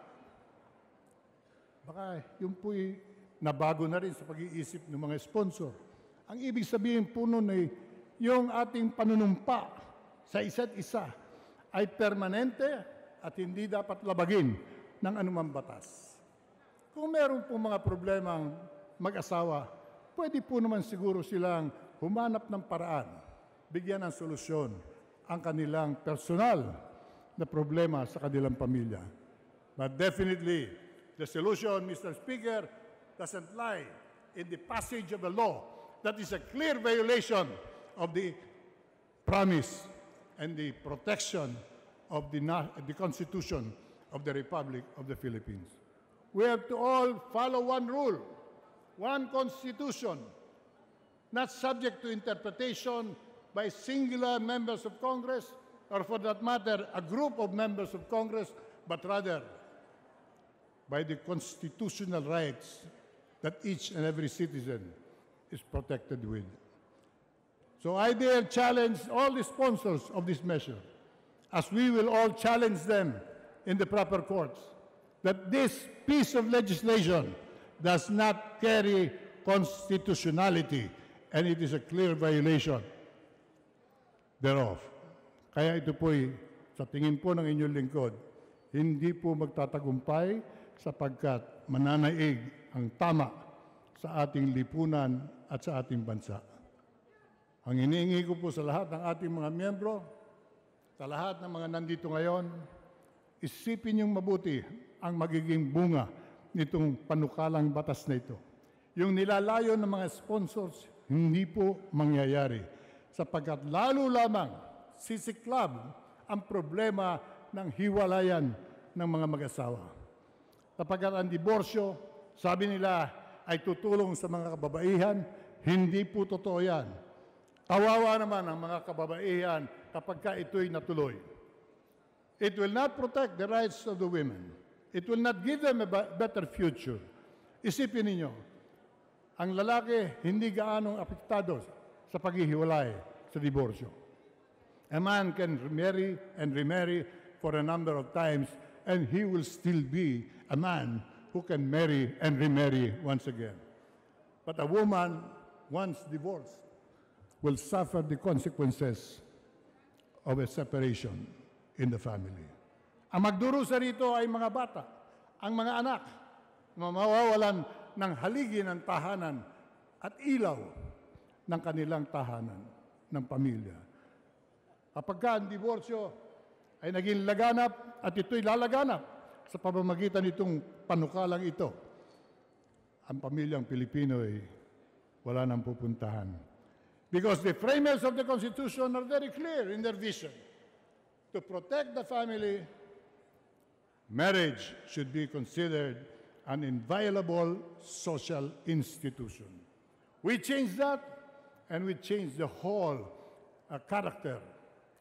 Baka yun po'y nabago na rin sa pag-iisip ng mga sponsor. Ang ibig sabihin po nun ay yung ating panunumpa sa isa't isa ay permanente at hindi dapat labagin ng anumang batas. Kung meron po mga problemang mag-asawa, pwede po naman siguro silang humanap ng paraan, bigyan ng solusyon ang kanilang personal na problema sa kanilang pamilya. But definitely, the solution, Mr. Speaker, doesn't lie in the passage of a law that is a clear violation of the promise and the protection of the Constitution of the Republic of the Philippines. We have to all follow one rule, one Constitution, not subject to interpretation by singular members of Congress, or for that matter, a group of members of Congress, but rather by the constitutional rights that each and every citizen is protected with. So I dare challenge all the sponsors of this measure, as we will all challenge them in the proper courts, that this piece of legislation does not carry constitutionality, and it is a clear violation thereof. Kaya ito po'y, sa tingin po ng inyong lingkod, hindi po magtatagumpay sapagkat mananaig ang tama sa ating lipunan at sa ating bansa. Ang iniingi ko po sa lahat ng ating mga miyembro, sa lahat ng mga nandito ngayon, isipin niyong mabuti ang magiging bunga nitong panukalang batas na ito. Yung nilalayo ng mga sponsors, hindi po mangyayari sapagkat lalo lamang sisiklab ang problema ng hiwalayan ng mga mag-asawa. Sapagkat ang diborsyo, sabi nila, ay tutulong sa mga kababaihan, hindi po totoo yan. Kawawa naman ang mga kababaihan kapag ito'y natuloy. It will not protect the rights of the women. It will not give them a better future. Isipin ninyo, ang lalaki hindi gaanong apektado sa paghihiwalay sa diborsyo. A man can marry and remarry for a number of times, and he will still be a man who can marry and remarry once again. But a woman, once divorced, will suffer the consequences of a separation in the family. Ang magdurusa rito ay mga bata, ang mga anak, na mawawalan ng haligi ng tahanan at ilaw ng kanilang tahanan ng pamilya. Kapag ang diborsyo ay naging laganap at ito'y lalaganap sa pamamagitan nitong panukalang ito, ang pamilyang Pilipino ay wala nang pupuntahan. Because the framers of the Constitution are very clear in their vision. To protect the family, marriage should be considered an inviolable social institution. We changed that, and we changed the whole character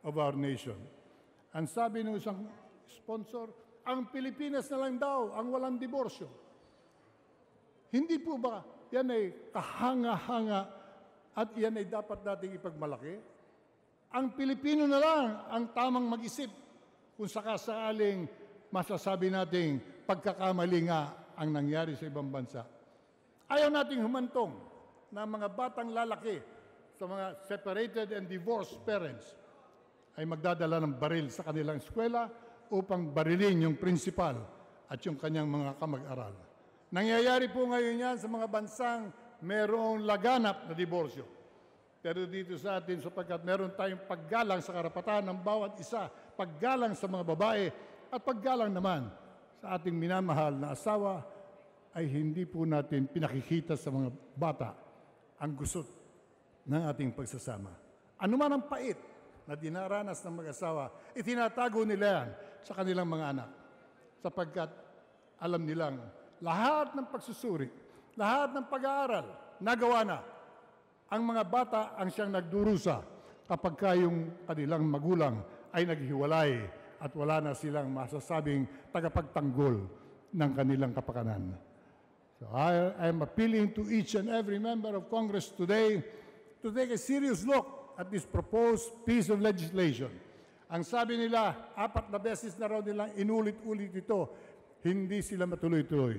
of our nation. Ang sabi ng isang sponsor, ang Pilipinas na lang daw ang walang diborsyo. Hindi po ba yan ay kahanga-hanga at yan ay dapat nating ipagmalaki? Ang Pilipino na lang ang tamang mag-isip kung sakasakaling masasabi nating pagkakamali nga ang nangyari sa ibang bansa. Ayaw nating humantong na mga batang lalaki sa mga separated and divorced parents ay magdadala ng baril sa kanilang eskwela upang barilin yung principal at yung kanyang mga kamag-aral. Nangyayari po ngayon yan sa mga bansang merong laganap na diborsyo. Pero dito sa atin, sapagkat meron tayong paggalang sa karapatan ng bawat isa, paggalang sa mga babae, at paggalang naman sa ating minamahal na asawa, ay hindi po natin pinakikita sa mga bata ang gusot ng ating pagsasama. Ano man ang pait na dinaranas ng mag-asawa, itinatago nila yan sa kanilang mga anak. Sapagkat alam nilang lahat ng pagsusuri, lahat ng pag-aaral, nagawa na. Ang mga bata ang siyang nagdurusa kapag yung kanilang magulang ay naghiwalay at wala na silang masasabing tagapagtanggol ng kanilang kapakanan. So I am appealing to each and every member of Congress today to take a serious look at this proposed piece of legislation. Ang sabi nila, 4 na beses na raw nilang inulit-ulit ito, hindi sila matuloy-tuloy.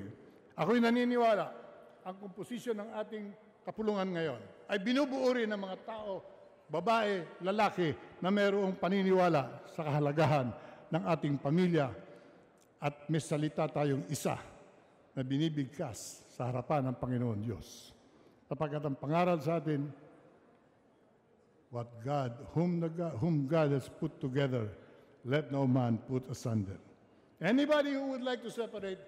Ako'y naniniwala, ang komposisyon ng ating kapulungan ngayon ay binubuo rin ng mga tao, babae, lalaki, na mayroong paniniwala sa kahalagahan ng ating pamilya at may salita tayong isa na binibigkas sa harapan ng Panginoon Diyos. Sapagkat ang pangaral sa atin, whom God has put together, let no man put asunder. Anybody who would like to separate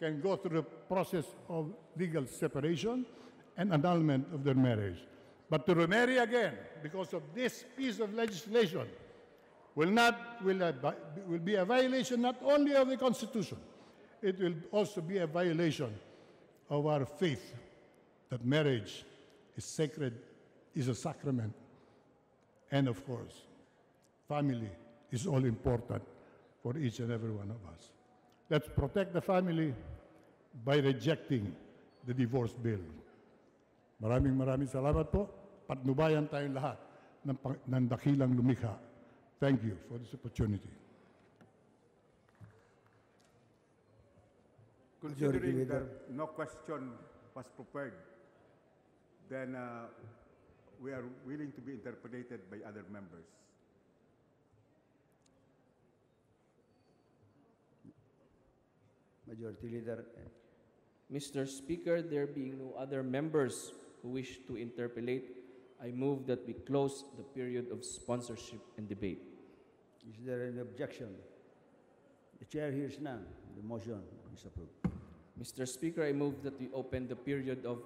can go through the process of legal separation and annulment of their marriage. But to remarry again because of this piece of legislation will be a violation not only of the Constitution, it will also be a violation of our faith that marriage is sacred, is a sacrament, and of course, family is all important for each and every one of us. Let's protect the family by rejecting the divorce bill. Maraming salamat po. Patnubayan tayong lahat ng dakilang lumikha. Thank you for this opportunity. Considering that no question was prepared, then we are willing to be interpreted by other members. Majority Leader. Mr. Speaker, there being no other members who wish to interpolate, I move that we close the period of sponsorship and debate. Is there any objection? The chair hears none. The motion is approved. Mr. Speaker, I move that we open the period of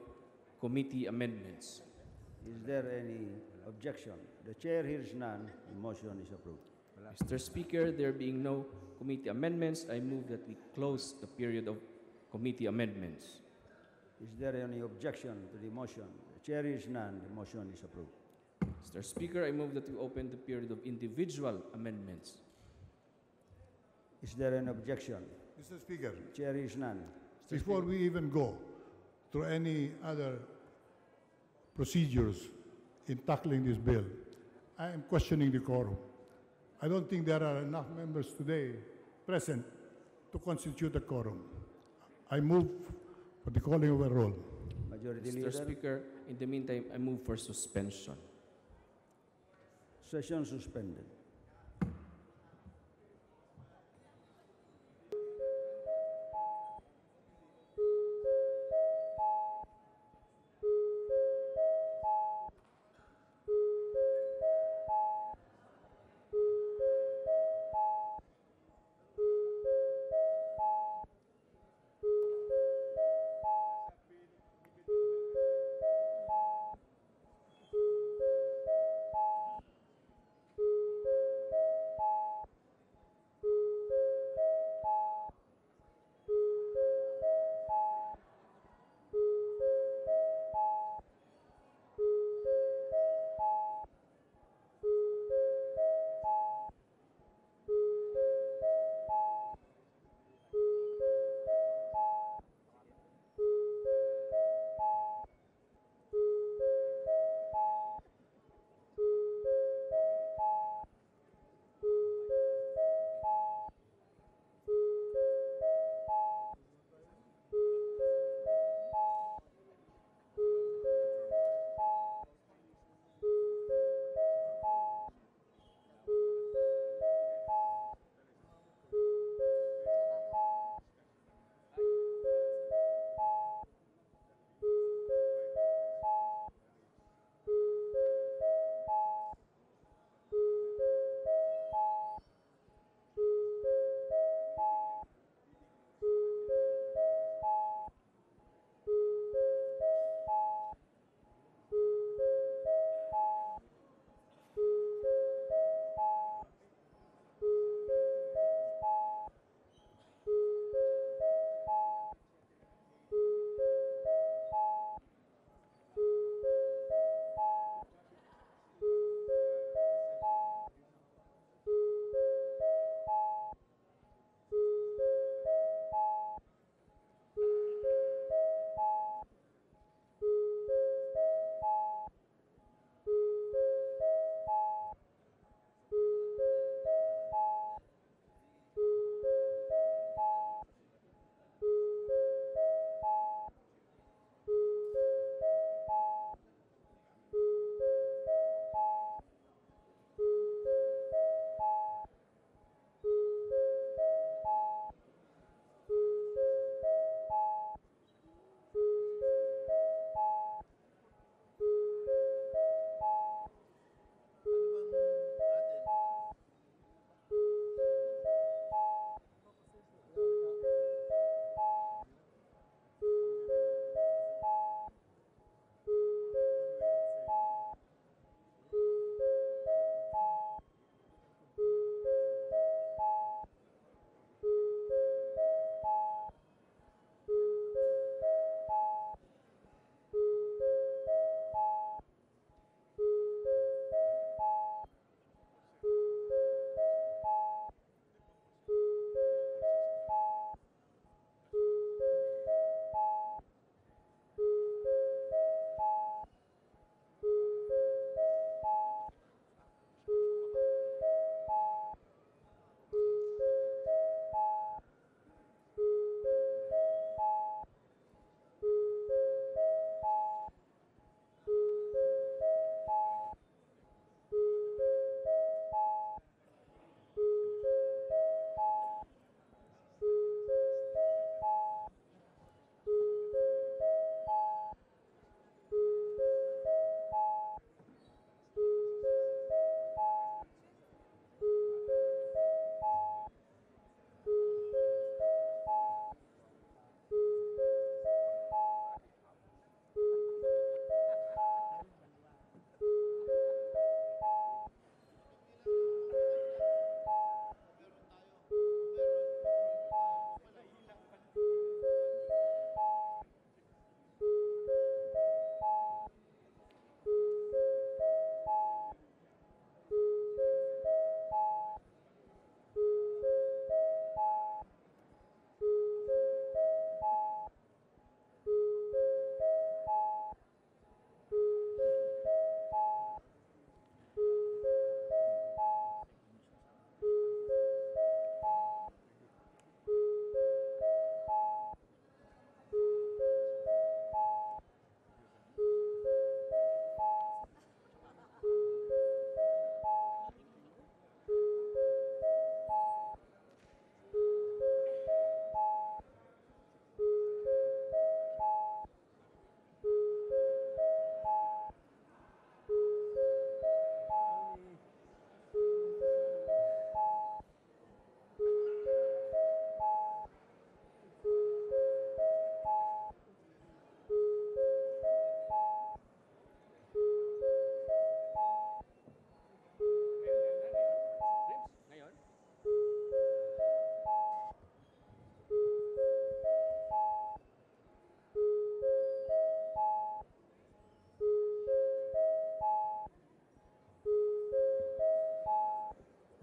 committee amendments. Is there any objection? The chair hears none. The motion is approved. Mr. Speaker, there being no committee amendments, I move that we close the period of committee amendments. Is there any objection to the motion? The chair hears none. The motion is approved. Mr. Speaker, I move that we open the period of individual amendments. Is there an objection? Mr. Speaker, Chair hears none. before we even go to any other procedures in tackling this bill, I am questioning the quorum. I don't think there are enough members today present to constitute a quorum. I move for the calling of a roll. Majority Mr. Leader. Speaker, in the meantime, I move for suspension. Session suspended.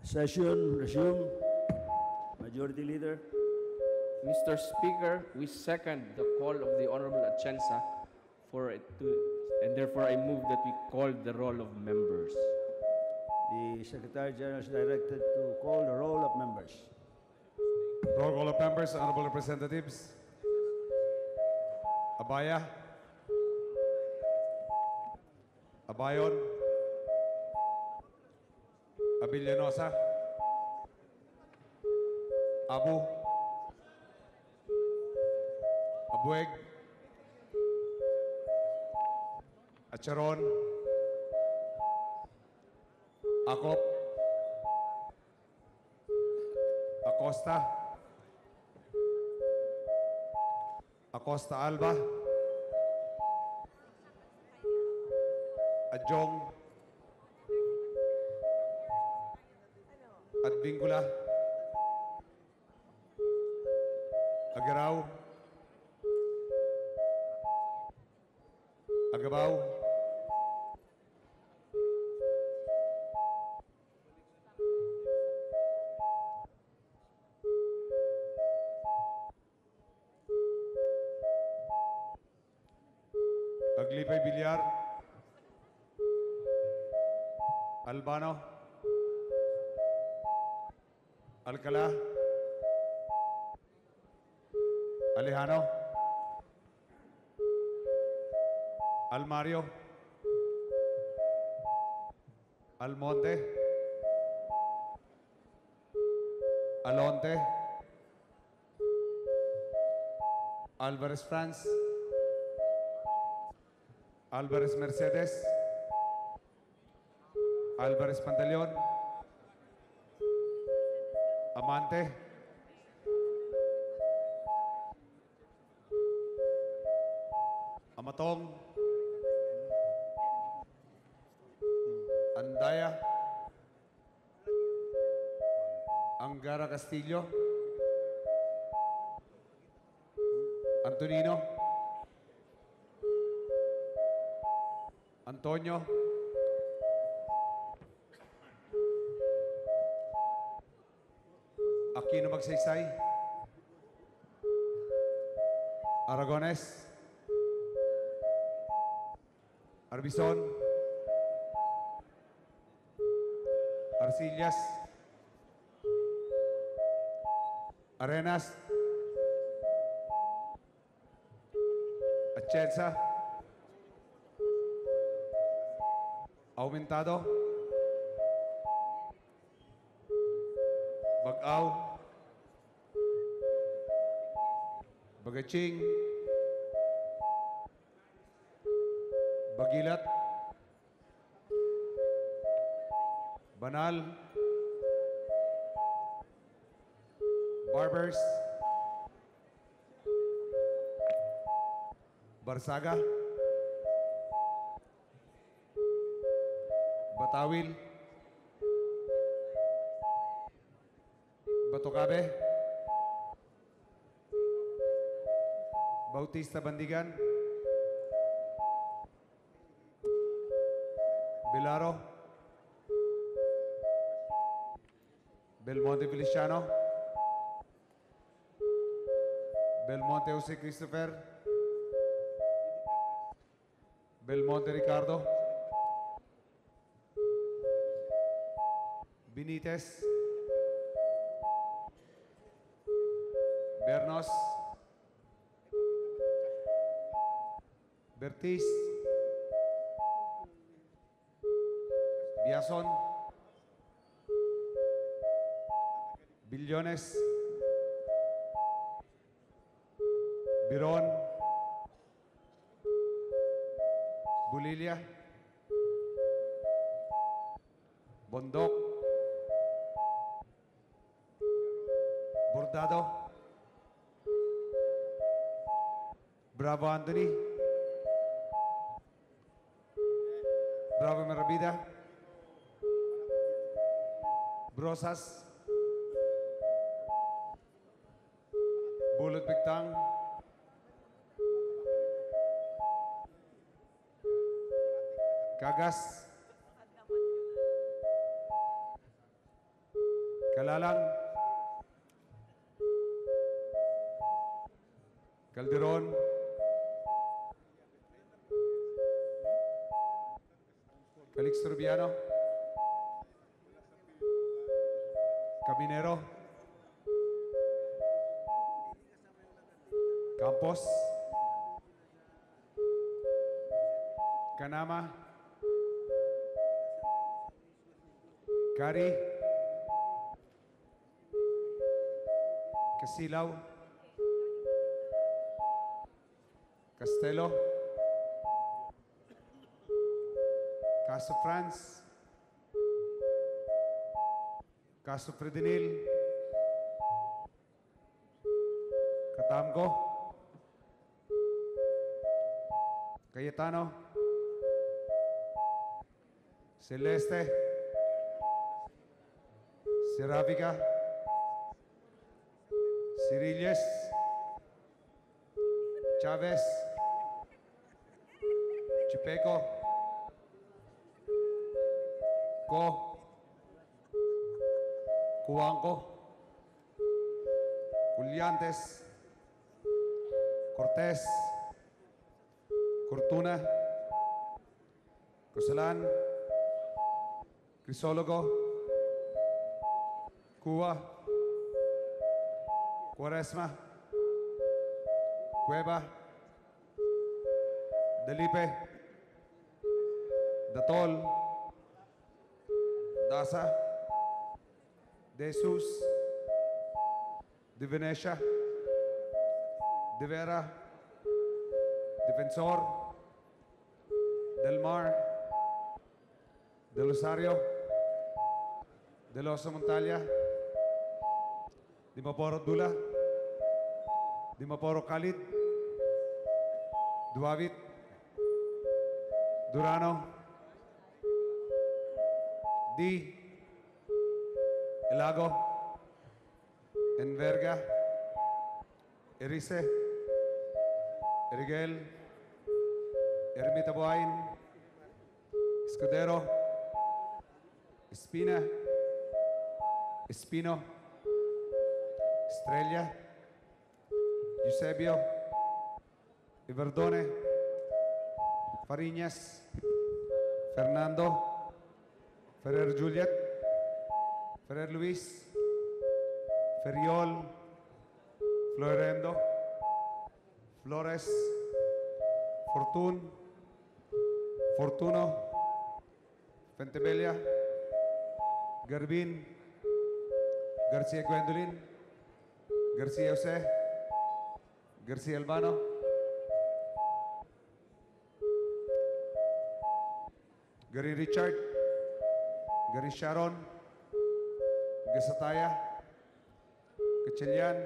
Session resume. Majority Leader. Mr. Speaker, we second the call of the Honorable Atienza for it to, and therefore I move that we call the roll of members. The Secretary General is directed to call the roll of members. Roll call of members, honorable representatives. Abaya. Abayon. Abillanosa. Abu. Abueg. Acharon. Akop. Acosta. Acosta Alba. Adjong. Advingula. Agaraw. Agabaw. Aglipay Bilyar. Albano. Alcala. Alejano. Almario. Almonte. Alonte. Alvarez France. Alvarez Mercedes. Alvarez Pantaleon. Amante. Amatong. Andaya. Angara Castillo. Antonino. Antonio. Aquino Magsaysay. Aragones. Arbison. Arcillas. Arenas. Atienza. Aumentado. Bagaw. Bagaching. Bagilat. Banal. Barbers. Barsaga. Batawil. Batocabe. Bautista Bandigan. Bilaro. Belmonte Feliciano. Belmonte Jose Christopher. Belmonte Ricardo. Benitez. Bernos. Bertis. Biason. Billones. Biron. Bulilia. Bondok. Bordado. Bravo Anthony. Bravo Merabida. Brosas. Bulot Bigtang. Kagas. Galalang, Calderon, Calixto Rubiano, Caminero, Campos, Canama, Cari, Casilaw, Castelo, Caso Franz, Caso Fredinil, Katamgo, Cayetano, Celeste, Serafica, Cirilles, Chavez, Chipeco, Cuanco, Juliantes, Cortés, Cortuna, Cosalan, Crisólogo, Cuba, Cuaresma, Cueva, Delipe, Datol, Daza, De Jesus, De Venecia, De Vera, Defensor, Del Mar, De Rosario, De Losa Montalia, Di Maporo Dula, Di Maporo Khalid, Duavit, Durano, Di Elago, Enverga, Erice, Erigel, Ermita Buain, Escudero, Espina, Espino, Estrella, Eusebio, Iverdone, Fariñas, Fernando, Ferrer Juliet, Ferrer Luis, Feriol, Florendo, Flores, Fortun, Fortuno, Fentebella, Garbin, Garcia Gwendolyn, Garcia Jose, Garcia Albano, Gary Richard, Gary Sharon, Gasataya, Kachelian,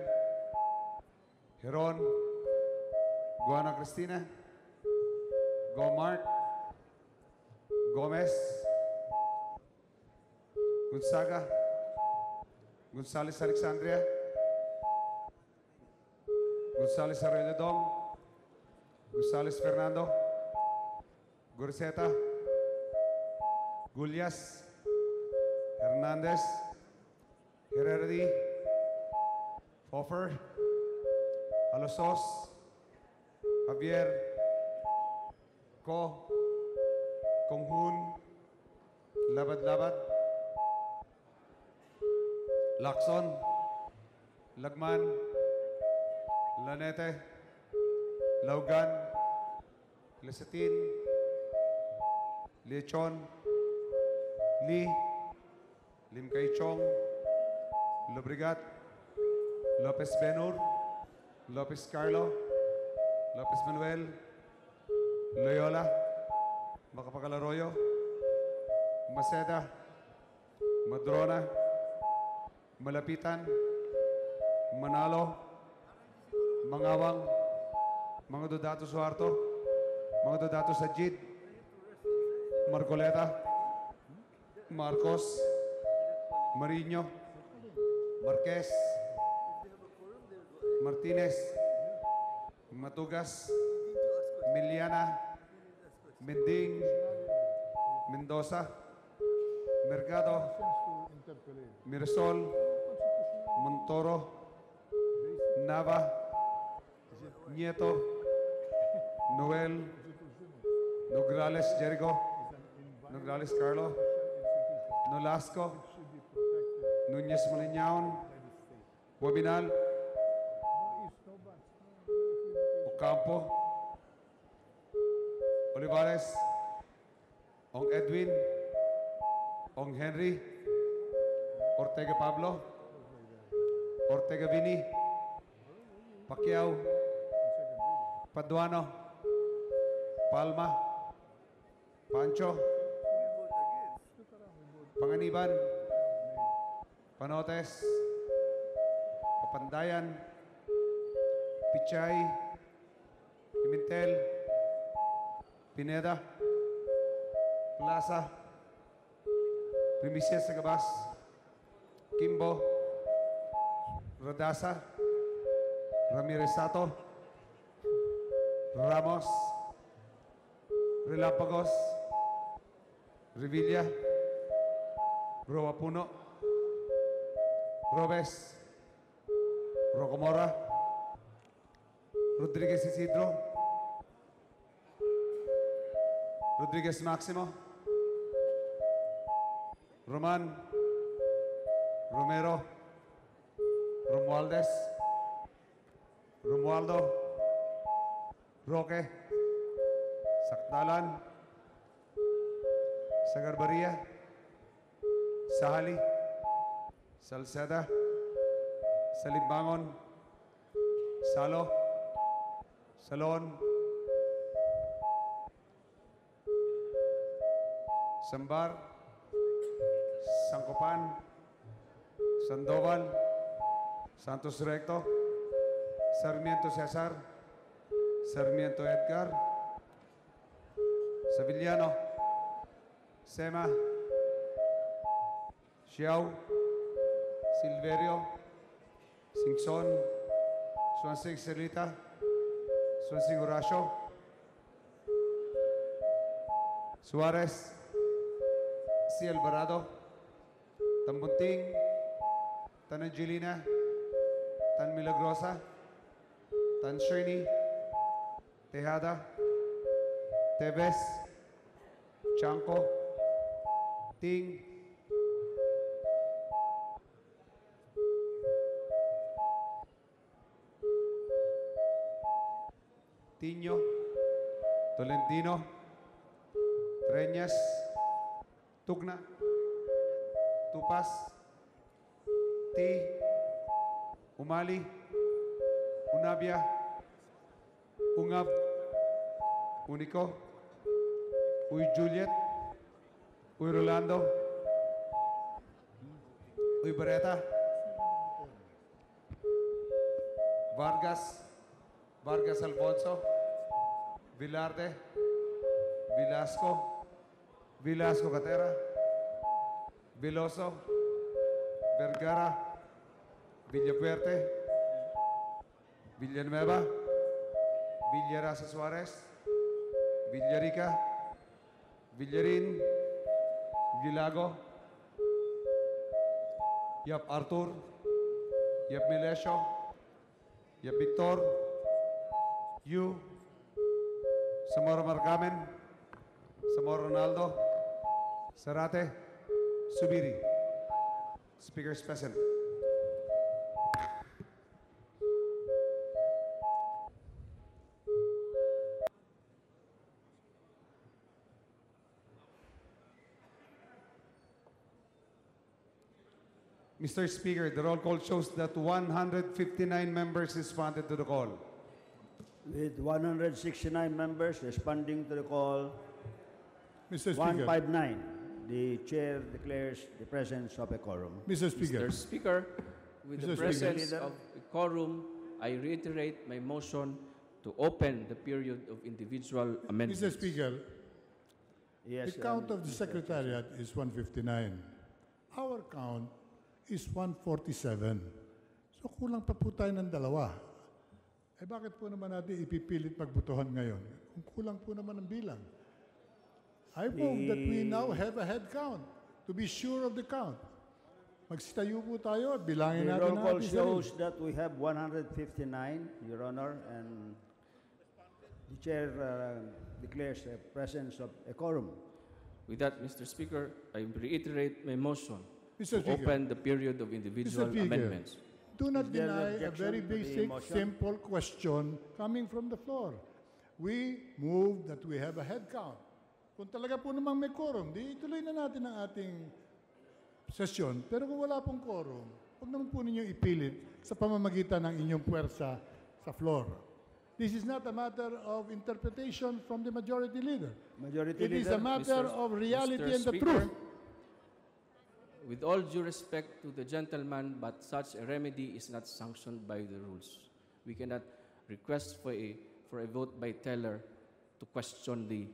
Heron, Guana Cristina, Go Mark, Gomez, Gonzaga, Gonzales Alexandria, Gonzales Arroyo Dom, Gonzales Fernando, Gorseta, Gulias, Hernandez, Hererdi, Hofer, Alosos, Javier, Ko, Konghun, Labad-Labad, Lacson, Lagman, Lanete, Laugan, Lesetin, Lechon, Lee, Lim Kay Chong, Lobrigat, Lopez Benur, Lopez Carlo, Lopez Manuel, Loyola, Macapagal Arroyo, Maceda, Madrona, Malapitan, Manalo, Mangawang, mga Dodato Suarto, mga Dodato Sajid, Marcoleta, Marcos, Marino, Marquez, Martinez, Matugas, Miliana, Mending, Mendoza, Mercado, Mirasol, Montoro, Nava, Nieto, Noel, Nograles Jericho, Nograles Carlo, Nolasco, Nunez Molinyaon, Wabinal, Ocampo, Olivares, Ong Edwin, Ong Henry, Ortega Pablo, Ortega Vini, Pacquiao, Paduano, Palma, Pancho, Panganiban, Panotes, Papandayan, Pichay, Pimentel, Pineda, Plaza, Primicia Sagabas, Kimbo, Rodasa, Ramirez Sato, Ramos, Relapagos, Revilla, Roa Puno, Robes, Rocomora, Rodriguez Isidro, Rodriguez Maximo, Roman, Romero, Romualdez, Romualdo, Roque, Sakdalan, Sagarbaria, Sahali, Salceda, Salimbangon, Salo, Salon, Sambar, Sangkopan, Sandoval, Santos Recto, Sarmiento Cesar, Sarmiento Edgar, Sevillano, Sema, Xiao, Silverio, Singson, Swansing Celita, Swansing Horacio, Suarez, C. Alvarado, Tambunting, Tan Angelina, Tan Milagrosa, Tan Shirley, Tejada, Teves, Chanco, Ting, Tiño, Tolentino, Treñas, Tugna, Tupas, Ti, Umali, Unabia, Ungab, Unico, Uy Juliet, Uy Rolando, Uy Beretta, Vargas, Vargas Alfonso, Vilarde, Velasco, Velasco Catera, Veloso, Vergara, Villapuerte, Villanueva, Villarasa Suarez, Villarica, Villarin, Villago, Yap Artur, Yap Milesio, Yap Victor, Yu, Samora Marcamen, Samora Ronaldo, Sarate, Subiri. Speaker's present. Mr. Speaker, the roll call shows that 159 members responded to the call. With 169 members responding to the call, Mr. Speaker. 159, the chair declares the presence of a quorum. Mr. Speaker. Mr. Speaker, with the Mr. presence Speaker. of a quorum, I reiterate my motion to open the period of individual amendments. Mr. Speaker, Yes, the count of the Mr. Secretariat is 159. Our count is 147. So kulang pa po tayo ng dalawa. Eh bakit po naman natin ipipilit magbutuhan ngayon? Kung kulang po naman ang bilang. I move that we now have a head count to be sure of the count. Magsitayo po tayo at bilangin The natin roll ang call ating shows sarili. that we have 159, Your Honor, and the Chair declares the presence of a quorum. With that, Mr. Speaker, I reiterate my motion Mr. to Speaker. open the period of individual Speaker. amendments. Do not Is there an deny a objection very to the basic, motion? simple question coming from the floor. We move that we have a head count. Kung talaga po namang may quorum, di ituloy na natin ang ating sesyon. Pero kung wala pong quorum, huwag naman po ninyo ipilit sa pamamagitan ng inyong puwersa sa floor. This is not a matter of interpretation from the majority leader. Majority It is Leader, a matter of reality Mr. and the Speaker, truth. with all due respect to the gentleman, but such a remedy is not sanctioned by the rules. We cannot request for a vote by teller to question the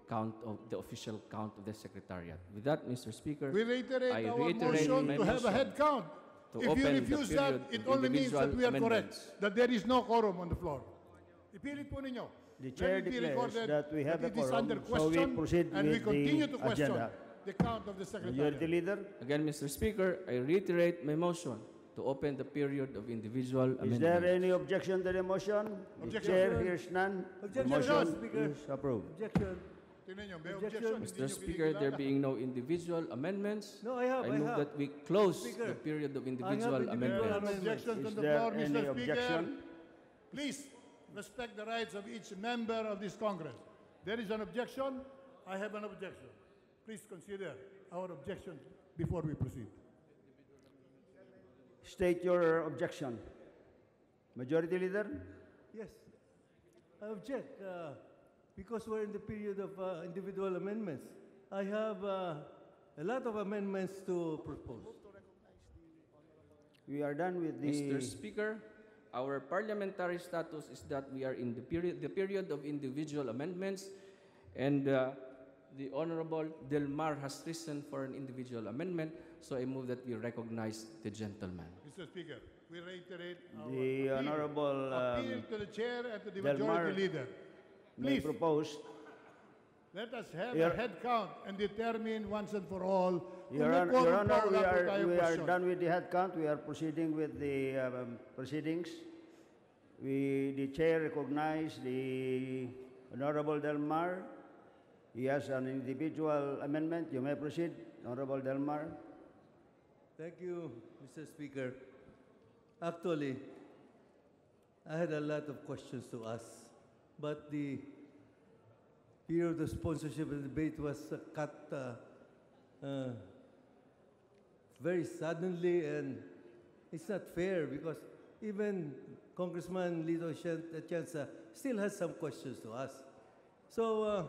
count of the official count of the Secretariat. With that, Mr. Speaker, We reiterate I our reiterate motion my to have a motion head count. to If you open the refuse that, period it of only means that we are individual correct, amendments. that there is no quorum on the floor. Ipilit po ninyo. The Chair Let it be declares recorded that we have a it is quorum, under so we question, proceed and we with continue the to question agenda. the count of the Majority Secretary. Leader, Again, Mr. Speaker, I reiterate my motion to open the period of individual is there amendments. any objection to the motion? The Objection. Chair hears none. The Objection, motion Speaker. is approved. Objection. Tingnan nyo, may Objection. objection. hindi Mr. nyo Speaker, there kinikilala. being no individual amendments, No, I have. I move that we close Speaker, the period of I have individual individual There are amendments. objections Is on the there floor, any Mr. Speaker. objection? Please respect the rights of each member of this Congress. There is an objection. I have an objection. Please consider our objection before we proceed. State your objection. Majority Leader, Yes. I object because we're in the period of individual amendments. I have a lot of amendments to propose. we are done with the... Mr. Speaker, our parliamentary status is that we are in the period of individual amendments, and the Honorable Del Mar has risen for an individual amendment, so I move that we recognize the gentleman. Mr. Speaker, we reiterate our The appeal, Honorable appeal to the chair and to the Del Mar majority leader. may Please, propose. let us have Your- a head count and determine once and for all kung Your may Honor, quorum Your pa, Honor, wala po tayong we are question. done with the head count. We are proceeding with the proceedings. The chair recognizes the Honorable Del Mar. He has an individual amendment. You may proceed, Honorable Del Mar. Thank you, Mr. Speaker. Actually, I had a lot of questions to ask, but the period of sponsorship and debate was cut very suddenly, and it's not fair because even Congressman Lito Atienza still has some questions to ask. So,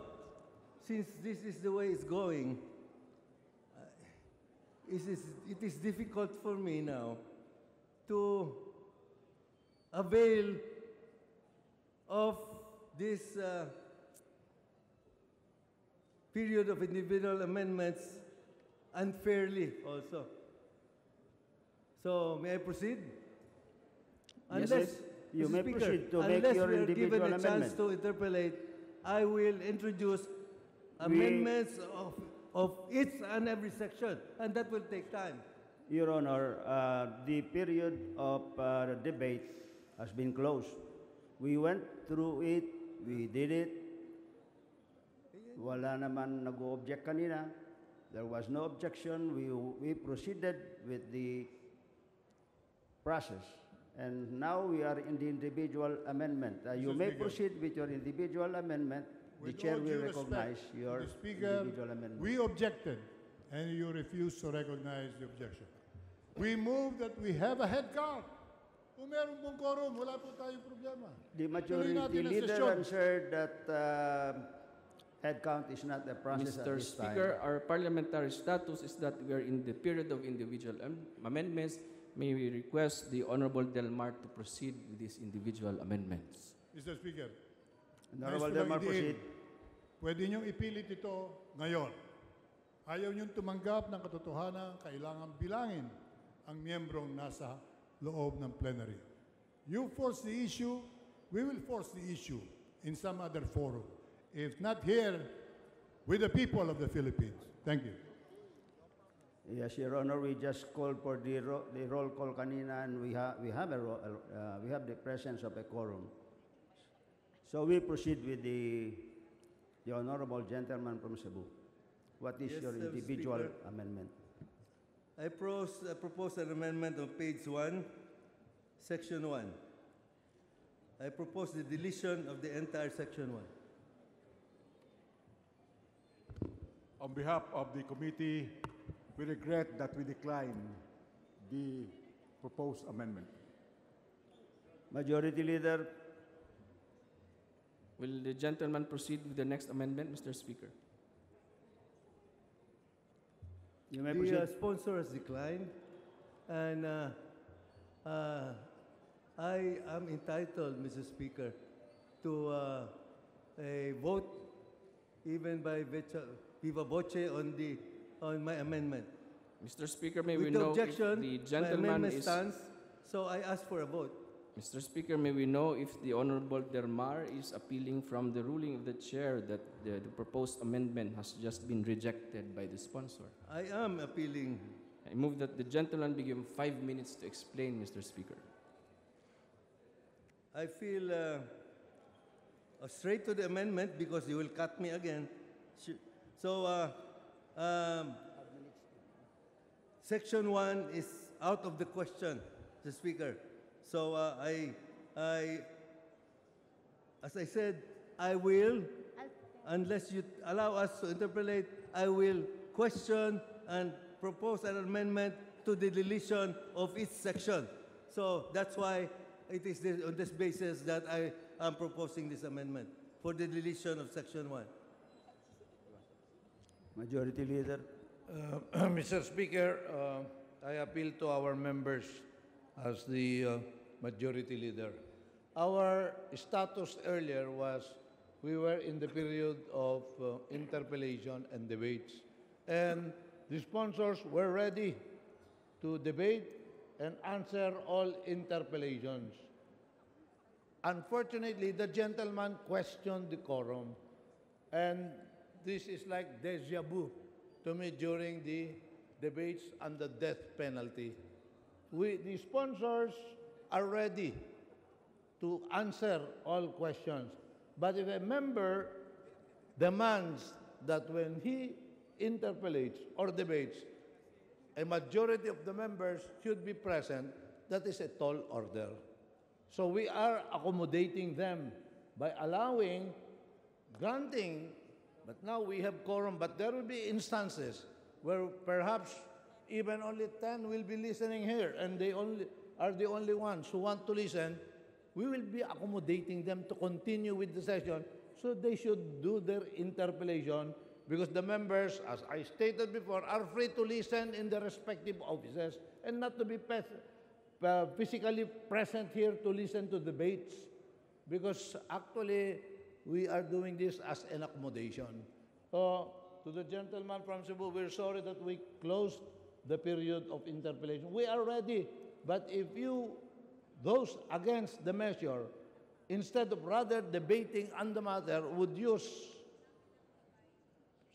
since this is the way it's going, it is difficult for me now to avail of this period of individual amendments unfairly also. So, may I proceed? Yes, yes. You Mr. may Speaker, proceed to make unless your we are individual given a chance amendment. to interpolate, I will introduce amendments of each and every section, and that will take time. Your Honor, the period of debate has been closed. We went through it. We did it. Wala naman nag-object kanina. There was no objection. We proceeded with the process. And now we are in the individual amendment. You Mr. may Speaker. proceed with your individual amendment. The With chair all will due recognize respect, your Mr. Speaker, individual amendment. we objected, and you refused to recognize the objection. We move that we have a head count. Kung meron pong quorum, wala po tayong problema. The Tuloy majority natin ang leader sesyon. answered that head count is not a process at Mr. this Speaker, time. our parliamentary status is that we are in the period of individual amendments. May we request the Honorable Del Mar to proceed with these individual amendments. Mr. Speaker, Honorable nais ko Del lang Mar, idiin, proceed. pwede niyong ipilit ito ngayon. Ayaw niyong tumanggap ng katotohanan, kailangan bilangin ang miyembrong nasa loob ng plenary. You force the issue, we will force the issue in some other forum. If not here, with the people of the Philippines. Thank you. Yes, Your Honor, we just called for the roll call kanina, and we have the presence of a quorum. So we proceed with the honorable gentleman from Cebu. What is Yes, your individual Speaker. amendment? I propose an amendment on page 1, section 1. I propose the deletion of the entire section 1. On behalf of the committee, we regret that we decline the proposed amendment. Majority Leader, Will the gentleman proceed with the next amendment, Mr. Speaker? you may The proceed. sponsor has declined, and I am entitled, Mr. Speaker, to a vote, even by viva voce, on my amendment. Mr. Speaker, may we With know if objection, the my gentleman amendment is... stands, so I ask for a vote. Mr. Speaker, may we know if the Honorable Dermar is appealing from the ruling of the chair that the proposed amendment has just been rejected by the sponsor? I am appealing. I move that the gentleman be given 5 minutes to explain, Mr. Speaker. I feel straight to the amendment because you will cut me again. So, Section 1 is out of the question, Mr. Speaker. So as I said, I will, unless you allow us to interpolate, I will question and propose an amendment to the deletion of each section. So that's why it is on this basis that I am proposing this amendment for the deletion of Section 1. Majority Leader, Mr. Speaker, I appeal to our members as the majority leader. Our status earlier was we were in the period of interpellation and debates, and the sponsors were ready to debate and answer all interpellations. Unfortunately, the gentleman questioned the quorum, and this is like deja vu to me during the debates on the death penalty. The sponsors are ready to answer all questions. But if a member demands that when he interpellates or debates, a majority of the members should be present, that is a tall order. So we are accommodating them by granting, but now we have quorum, but there will be instances where perhaps even only 10 will be listening here, and they are the only ones who want to listen. We will be accommodating them to continue with the session, so they should do their interpellation, because the members, as I stated before, are free to listen in their respective offices and not to be physically present here to listen to debates, because actually we are doing this as an accommodation. So, to the gentleman from Cebu, we're sorry that we closed the period of interpellation. We are ready, but if those against the measure, instead of rather debating on the matter, would use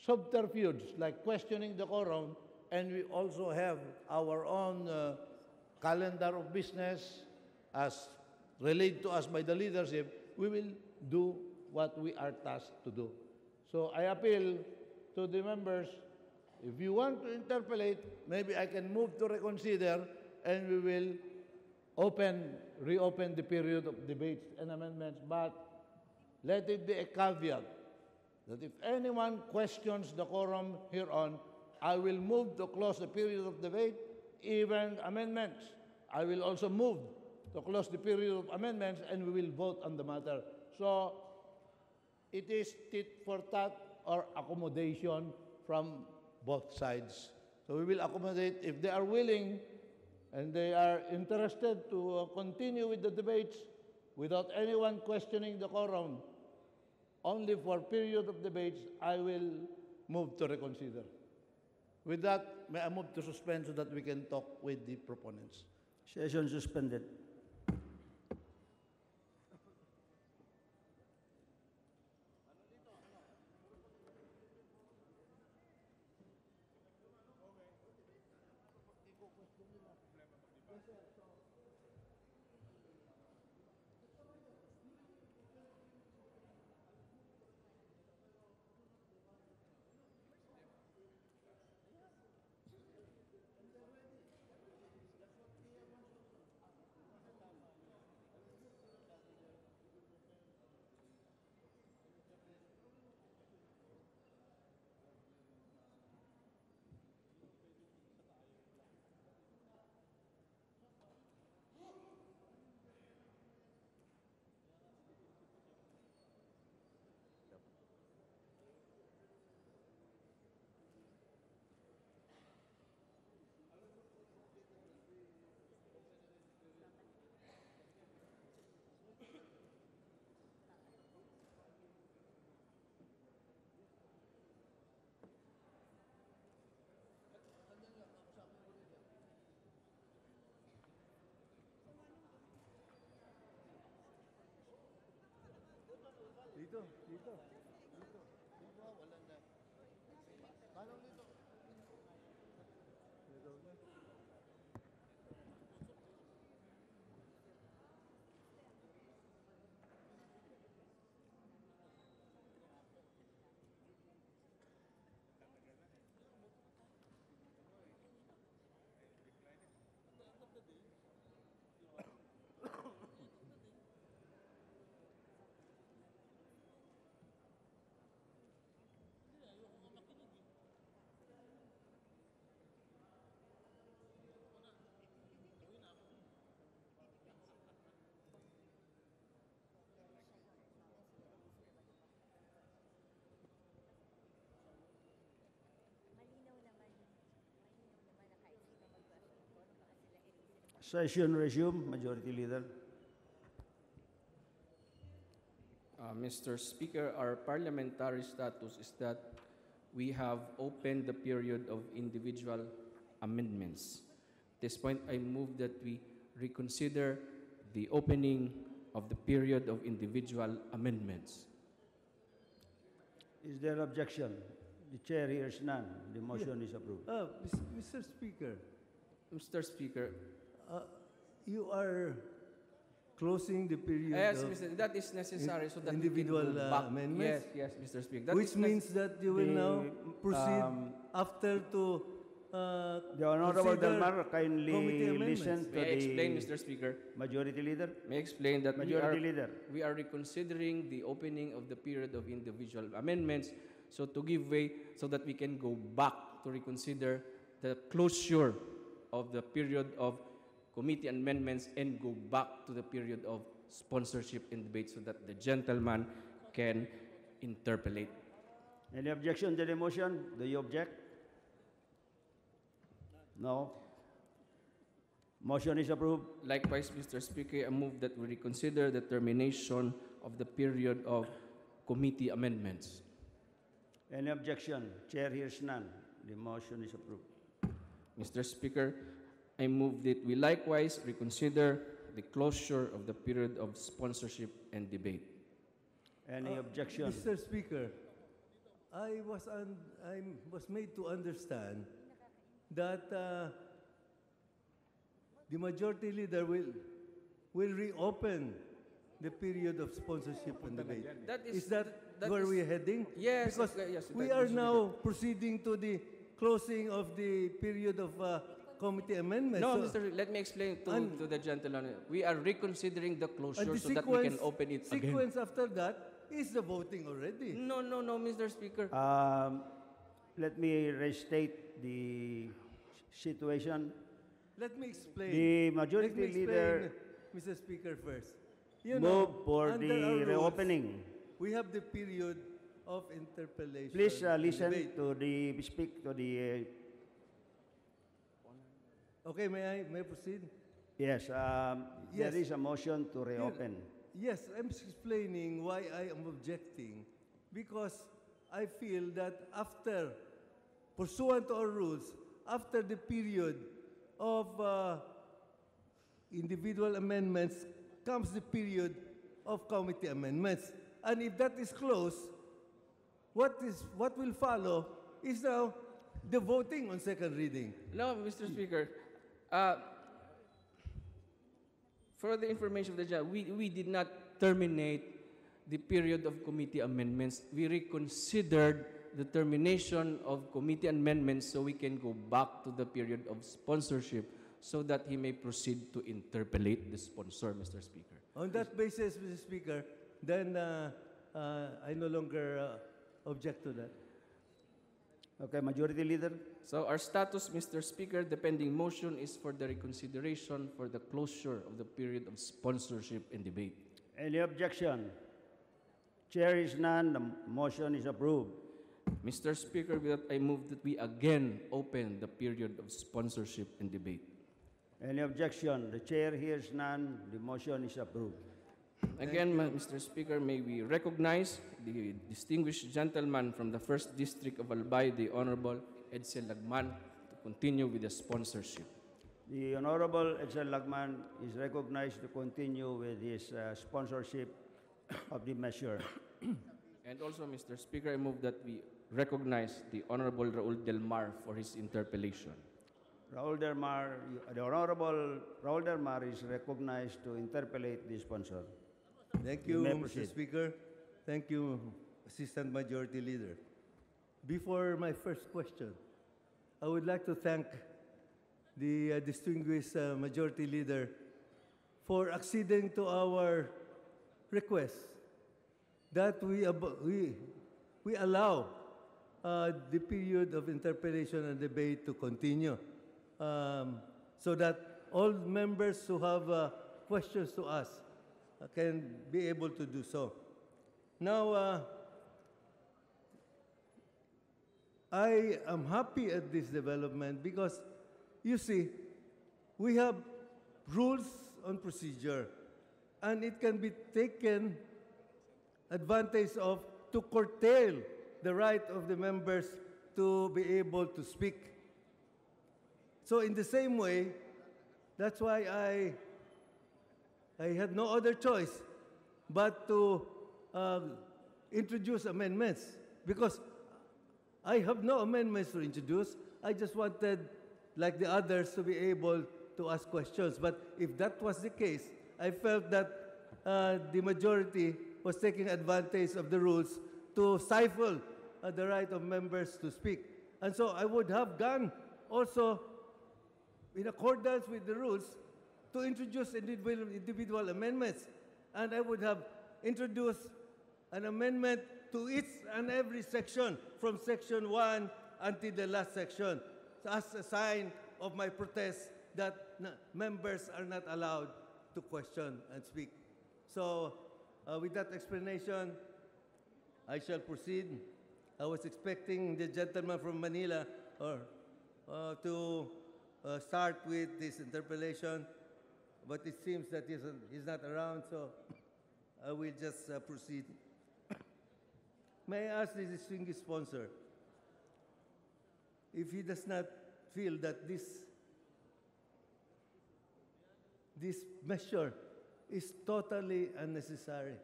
subterfuge like questioning the quorum, and we also have our own calendar of business as relayed to us by the leadership, we will do what we are tasked to do. So I appeal to the members, if you want to interpolate, maybe I can move to reconsider, and we will reopen the period of debates and amendments. But let it be a caveat that if anyone questions the quorum hereon, I will move to close the period of debate, even amendments. I will also move to close the period of amendments, and we will vote on the matter. So it is tit for tat or accommodation from both sides. So we will accommodate if they are willing and they are interested to continue with the debates without anyone questioning the quorum. Only for period of debates, I will move to reconsider. With that, may I move to suspend so that we can talk with the proponents. session suspended. Dito, dito. Session resume, Majority Leader. Mr. Speaker, our parliamentary status is that we have opened the period of individual amendments. At this point, I move that we reconsider the opening of the period of individual amendments. Is there objection? The chair hears none. The motion is approved. Mr. Speaker, Mr. Speaker, you are closing the period yes, of Mr. That is necessary so that individual we can go back. amendments? Yes, Mr. Speaker. That Which is means that you will now proceed after to The Honorable consider Delmar, committee kindly amendments. listen to May I explain, the Mr. Speaker? Majority Leader. May I explain that Majority Leader. we are reconsidering the opening of the period of individual amendments, so to give way so that we can go back to reconsider the closure of the period of committee amendments and go back to the period of sponsorship and debate so that the gentleman can interpolate. Any objection to the motion? Do you object? No. Motion is approved. Likewise, Mr. Speaker, I move that we reconsider the termination of the period of committee amendments. Any objection? Chair hears none. The motion is approved. Mr. Speaker, I move that we likewise reconsider the closure of the period of sponsorship and debate. Any objection? Mr. Speaker, I was made to understand that the majority leader will reopen the period of sponsorship and debate. Is that where we're heading? Yes, because yes, we are now proceeding to the closing of the period of committee amendments. No, So- Mr. Let me explain to the gentleman. We are reconsidering the and closure the so that we can open it again. sequence after that is the voting already. No, Mr. Speaker. Let me restate the situation. Let me explain. The majority Let me explain, leader Mr. Speaker, first. You move for under the our rules, reopening. We have the period of interpellation. Please and listen debate. to the speak to the Okay, may I proceed? yes. Yes. There is a motion to reopen. Yes, I'm explaining why I am objecting. Because I feel that after, pursuant to our rules, after the period of individual amendments comes the period of committee amendments. And if that is closed, what will follow is now the voting on second reading. No, Mr. Speaker. For the information of the judge, we did not terminate the period of committee amendments. We reconsidered the termination of committee amendments so we can go back to the period of sponsorship so that he may proceed to interpellate the sponsor, Mr. Speaker. On that basis, Mr. Speaker, then I no longer object to that. Okay, Majority Leader. So our status, Mr. Speaker, the pending motion is for the reconsideration for the closure of the period of sponsorship and debate. Any objection? Chair is none. The motion is approved. Mr. Speaker, with that, I move that we again open the period of sponsorship and debate. Any objection? The chair hears none. The motion is approved. Again, Mr. Speaker, may we recognize the distinguished gentleman from the 1st District of Albay, the Honorable Edsel Lagman, to continue with the sponsorship. The Honorable Edsel Lagman is recognized to continue with his sponsorship of the measure. And also, Mr. Speaker, I move that we recognize the Honorable Raul Del Mar for his interpellation. The Honorable Raul Del Mar is recognized to interpellate the sponsor. Thank you, may Mr. proceed. Speaker. Thank you, Assistant Majority Leader. Before my first question, I would like to thank the distinguished Majority Leader for acceding to our request that we allow the period of interpellation and debate to continue so that all members who have questions to ask can be able to do so. Now, I am happy at this development because, you see, we have rules on procedure, and it can be taken advantage of to curtail the right of the members to be able to speak. So in the same way, that's why I had no other choice but to introduce amendments, because I have no amendments to introduce. I just wanted, like the others, to be able to ask questions. But if that was the case, I felt that the majority was taking advantage of the rules to stifle the right of members to speak. And so I would have gone also in accordance with the rules to introduce individual amendments. And I would have introduced an amendment to each and every section from section 1 until the last section as a sign of my protest that members are not allowed to question and speak. So with that explanation, I shall proceed. I was expecting the gentleman from Manila to start with this interpellation, but it seems that he's not around, so I will just proceed. May I ask the distinguished sponsor if he does not feel that this measure is totally unnecessary,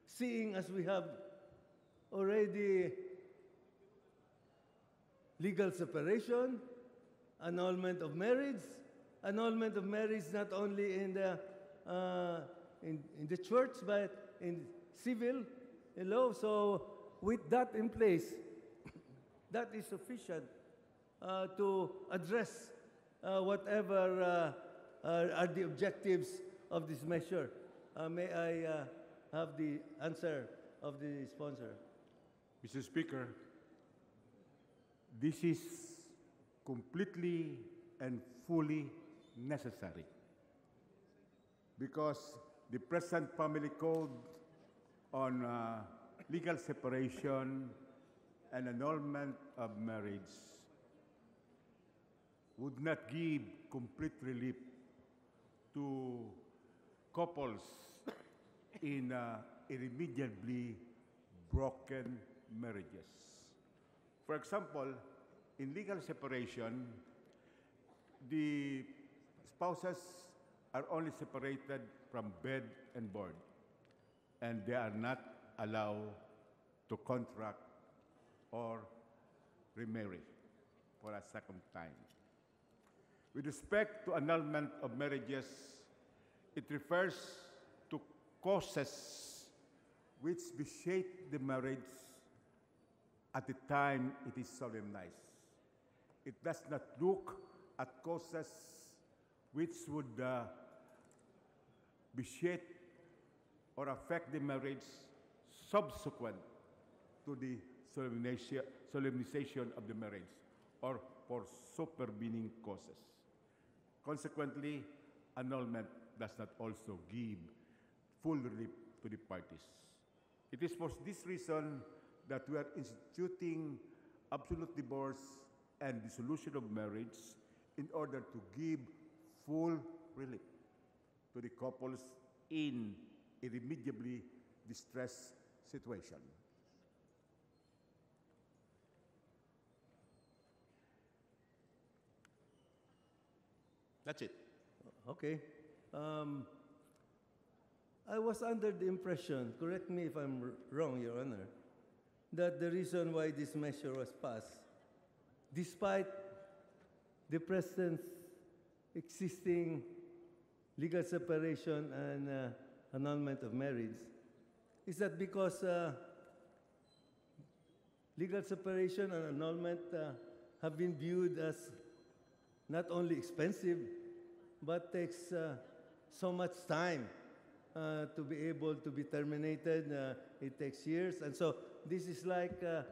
seeing as we have already legal separation, annulment of marriage not only in the church but in civil law. So with that in place, that is sufficient to address whatever are the objectives of this measure. May I have the answer of the sponsor? Mr. Speaker, this is completely and fully necessary because the present family code on legal separation and annulment of marriage would not give complete relief to couples in irremediably broken marriages. For example, in legal separation, the spouses are only separated from bed and board, and they are not allowed to contract or remarry for a second time. With respect to annulment of marriages, it refers to causes which vitiate the marriage at the time it is solemnized. It does not look at causes which would vitiate or affect the marriage subsequent to the solemnization of the marriage or for supervening causes. Consequently, annulment does not also give full relief to the parties. It is for this reason that we are instituting absolute divorce and dissolution of marriage in order to give full relief to the couples in irremediably distressed situation. That's it. Okay. I was under the impression, correct me if I'm wrong, Your Honor, that the reason why this measure was passed, despite the present existing legal separation and annulment of marriage, is that because legal separation and annulment have been viewed as not only expensive, but takes so much time to be able to be terminated. It takes years, and so this is like an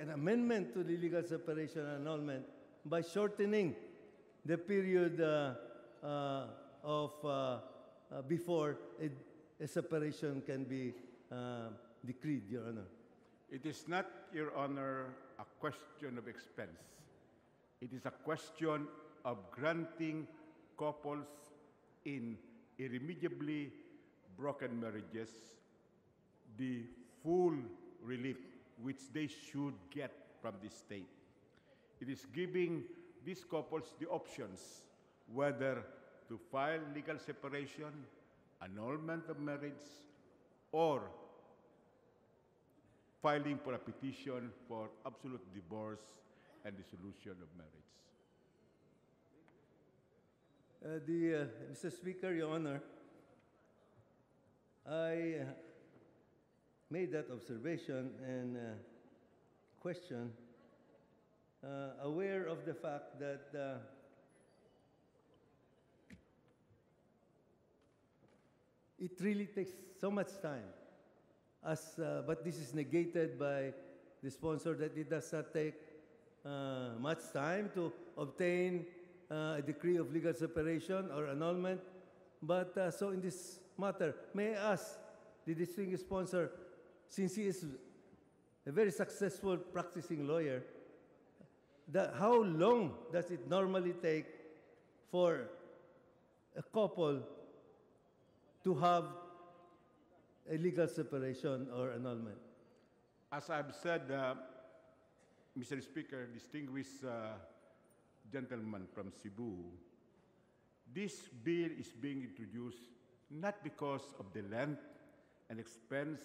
amendment to the legal separation and annulment by shortening the period of before a separation can be decreed, Your Honor. It is not, Your Honor, a question of expense. It is a question of granting couples in irremediably broken marriages the full relief which they should get from the state. It is giving these couples the options whether to file legal separation, annulment of marriage, or filing for a petition for absolute divorce and dissolution of marriage. Mr. Speaker, Your Honor, I made that observation and question, aware of the fact that it really takes so much time, but this is negated by the sponsor that it does not take much time to obtain a decree of legal separation or annulment. But so in this matter, may I ask the distinguished sponsor, since he is a very successful practicing lawyer, how long does it normally take for a couple to have a legal separation or annulment? As I've said, Mr. Speaker, distinguished gentleman from Cebu, this bill is being introduced not because of the length and expense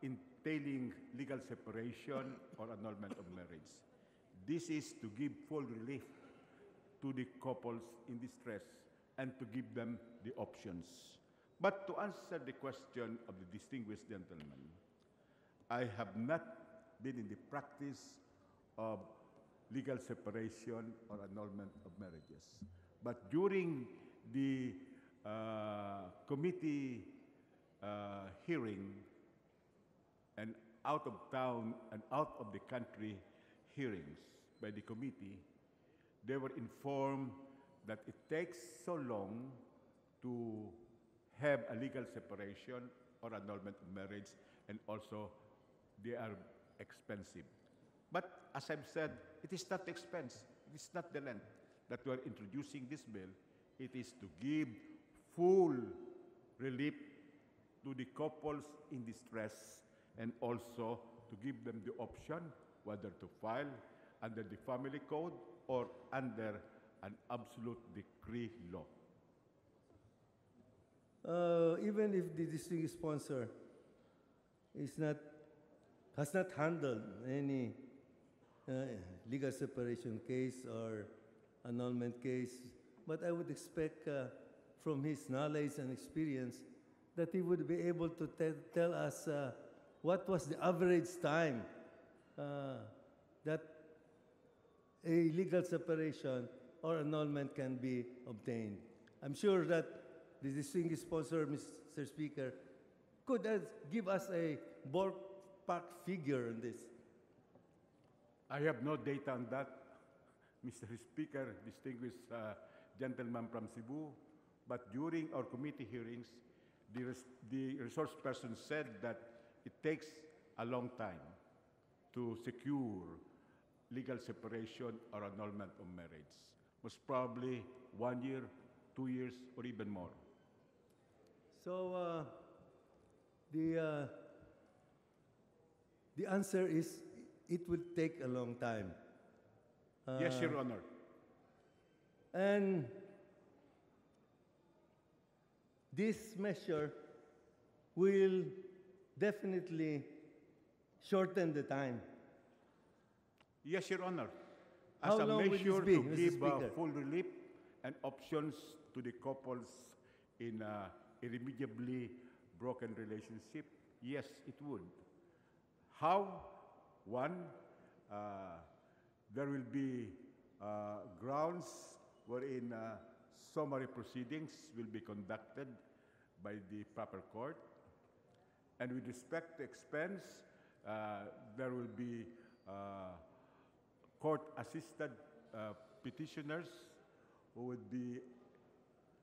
entailing legal separation or annulment of marriage. This is to give full relief to the couples in distress and to give them the options. But to answer the question of the distinguished gentleman, I have not been in the practice of legal separation or annulment of marriages. But during the committee hearing and out of town and out of the country hearings by the committee, they were informed that it takes so long to have a legal separation or annulment of marriage, and also they are expensive. But as I've said, it is not the expense, it is not the length that we are introducing this bill. It is to give full relief to the couples in distress and also to give them the option whether to file under the family code or under an absolute decree law. Even if the distinguished sponsor has not handled any legal separation case or annulment case, but I would expect from his knowledge and experience that he would be able to tell us what was the average time that a legal separation or annulment can be obtained. I'm sure that the distinguished sponsor, Mr. Speaker, could give us a ballpark figure on this. I have no data on that, Mr. Speaker, distinguished gentleman from Cebu, but during our committee hearings, the resource person said that it takes a long time to secure legal separation or annulment of marriage. Most probably 1 year, 2 years, or even more. So the answer is it will take a long time. Yes, Your Honor. And this measure will definitely shorten the time. Yes, Your Honor. How As a long will this measure be, to Mr. give Speaker? full relief and options to the couples in irremediably broken relationship, yes, it would. How? One, there will be grounds wherein summary proceedings will be conducted by the proper court. And with respect to expense, there will be court-assisted petitioners who would be,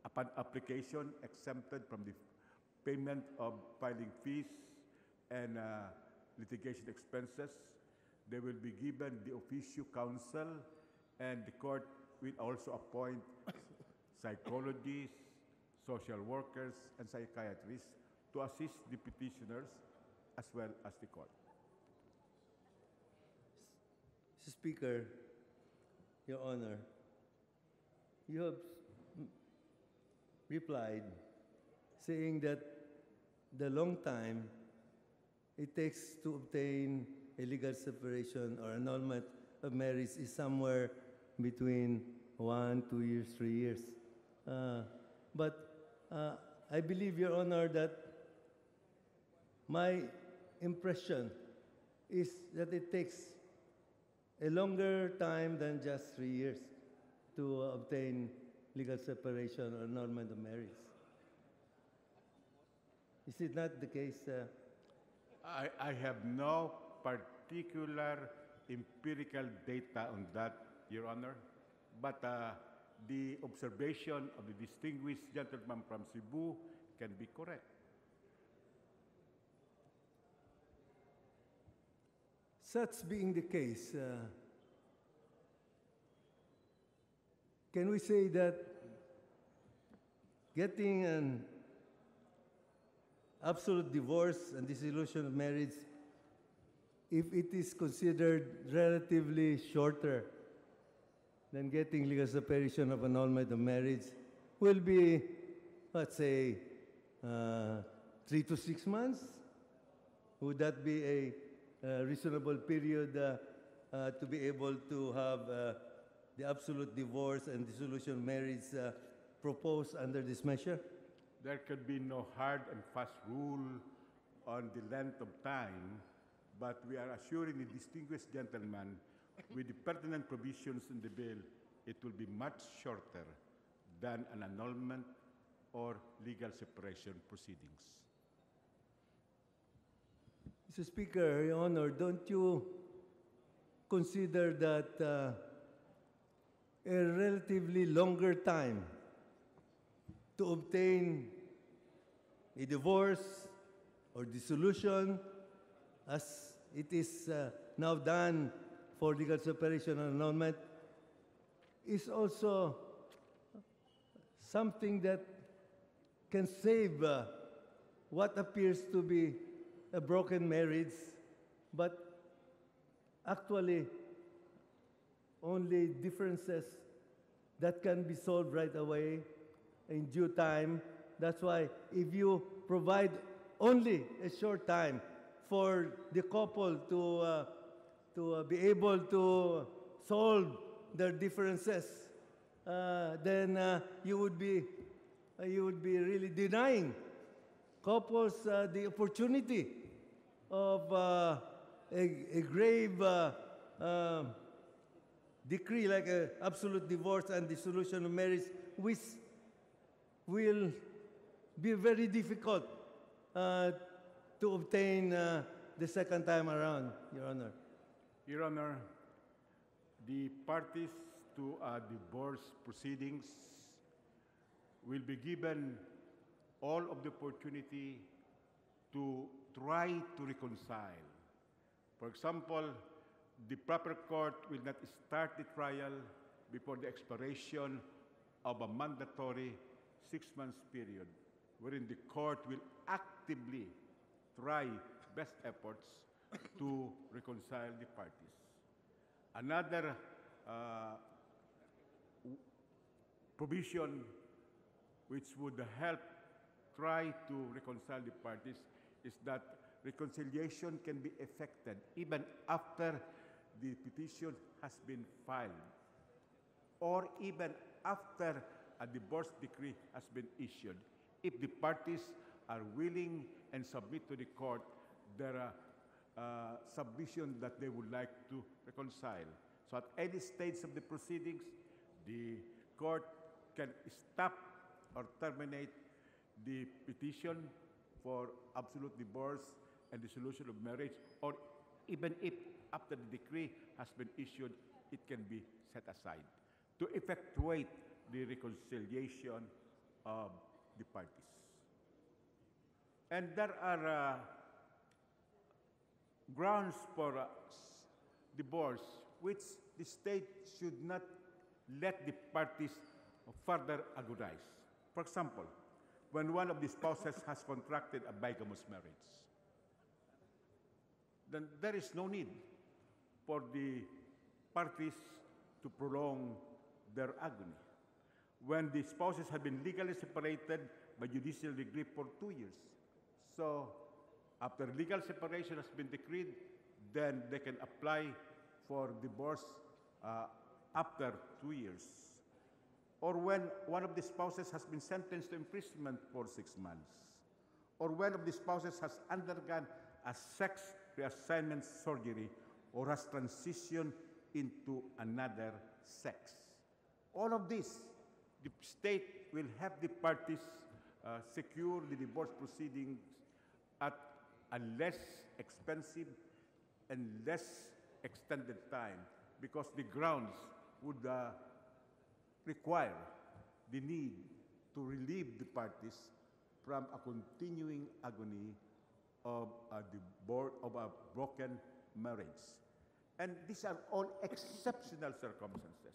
upon application, exempted from the payment of filing fees and litigation expenses. They will be given the officio counsel, and the court will also appoint psychologists, social workers, and psychiatrists to assist the petitioners as well as the court. Mr. Speaker, Your Honor, you have replied saying that the long time it takes to obtain a legal separation or annulment of marriage is somewhere between 1, 2 years, 3 years. But I believe, Your Honor, that my impression is that it takes a longer time than just 3 years to obtain legal separation or annulment of marriage. Is it not the case? I have no particular empirical data on that, Your Honor, but the observation of the distinguished gentleman from Cebu can be correct. Such being the case, can we say that getting an absolute divorce and dissolution of marriage, if it is considered relatively shorter than getting legal separation of annulment of marriage, will be, let's say, 3 to 6 months? Would that be a reasonable period to be able to have the absolute divorce and dissolution of marriage proposed under this measure? There could be no hard and fast rule on the length of time, but we are assuring the distinguished gentleman with the pertinent provisions in the bill, it will be much shorter than an annulment or legal separation proceedings. Mr. Speaker, Your Honor, don't you consider that a relatively longer time to obtain a divorce or dissolution, as it is now done for legal separation and annulment, is also something that can save what appears to be a broken marriage, but actually only differences that can be solved right away in due time. That's why if you provide only a short time for the couple be able to solve their differences, then you would be really denying couples the opportunity of a grave decree like absolute divorce and dissolution of marriage, which will be very difficult to obtain the second time around, Your Honor. Your Honor, the parties to divorce proceedings will be given all of the opportunity to try to reconcile. For example, the proper court will not start the trial before the expiration of a mandatory 6 months period, wherein the court will actively try best efforts to reconcile the parties. Another provision which would help try to reconcile the parties is that reconciliation can be effected even after the petition has been filed or even after a divorce decree has been issued, if the parties are willing and submit to the court their submission that they would like to reconcile. So at any stage of the proceedings, the court can stop or terminate the petition for absolute divorce and dissolution of marriage, or even if after the decree has been issued, it can be set aside to effectuate the reconciliation of the parties. And there are grounds for divorce which the state should not let the parties further agonize. For example, when one of the spouses has contracted a bigamous marriage, then there is no need for the parties to prolong their agony. When the spouses have been legally separated by judicial decree for 2 years, so after legal separation has been decreed, then they can apply for divorce after 2 years. Or when one of the spouses has been sentenced to imprisonment for 6 months, or one of the spouses has undergone a sex reassignment surgery or has transitioned into another sex. All of this, the state will have the parties secure the divorce proceedings at a less expensive and less extended time, because the grounds would require the need to relieve the parties from a continuing agony of a broken marriage. And these are all exceptional circumstances.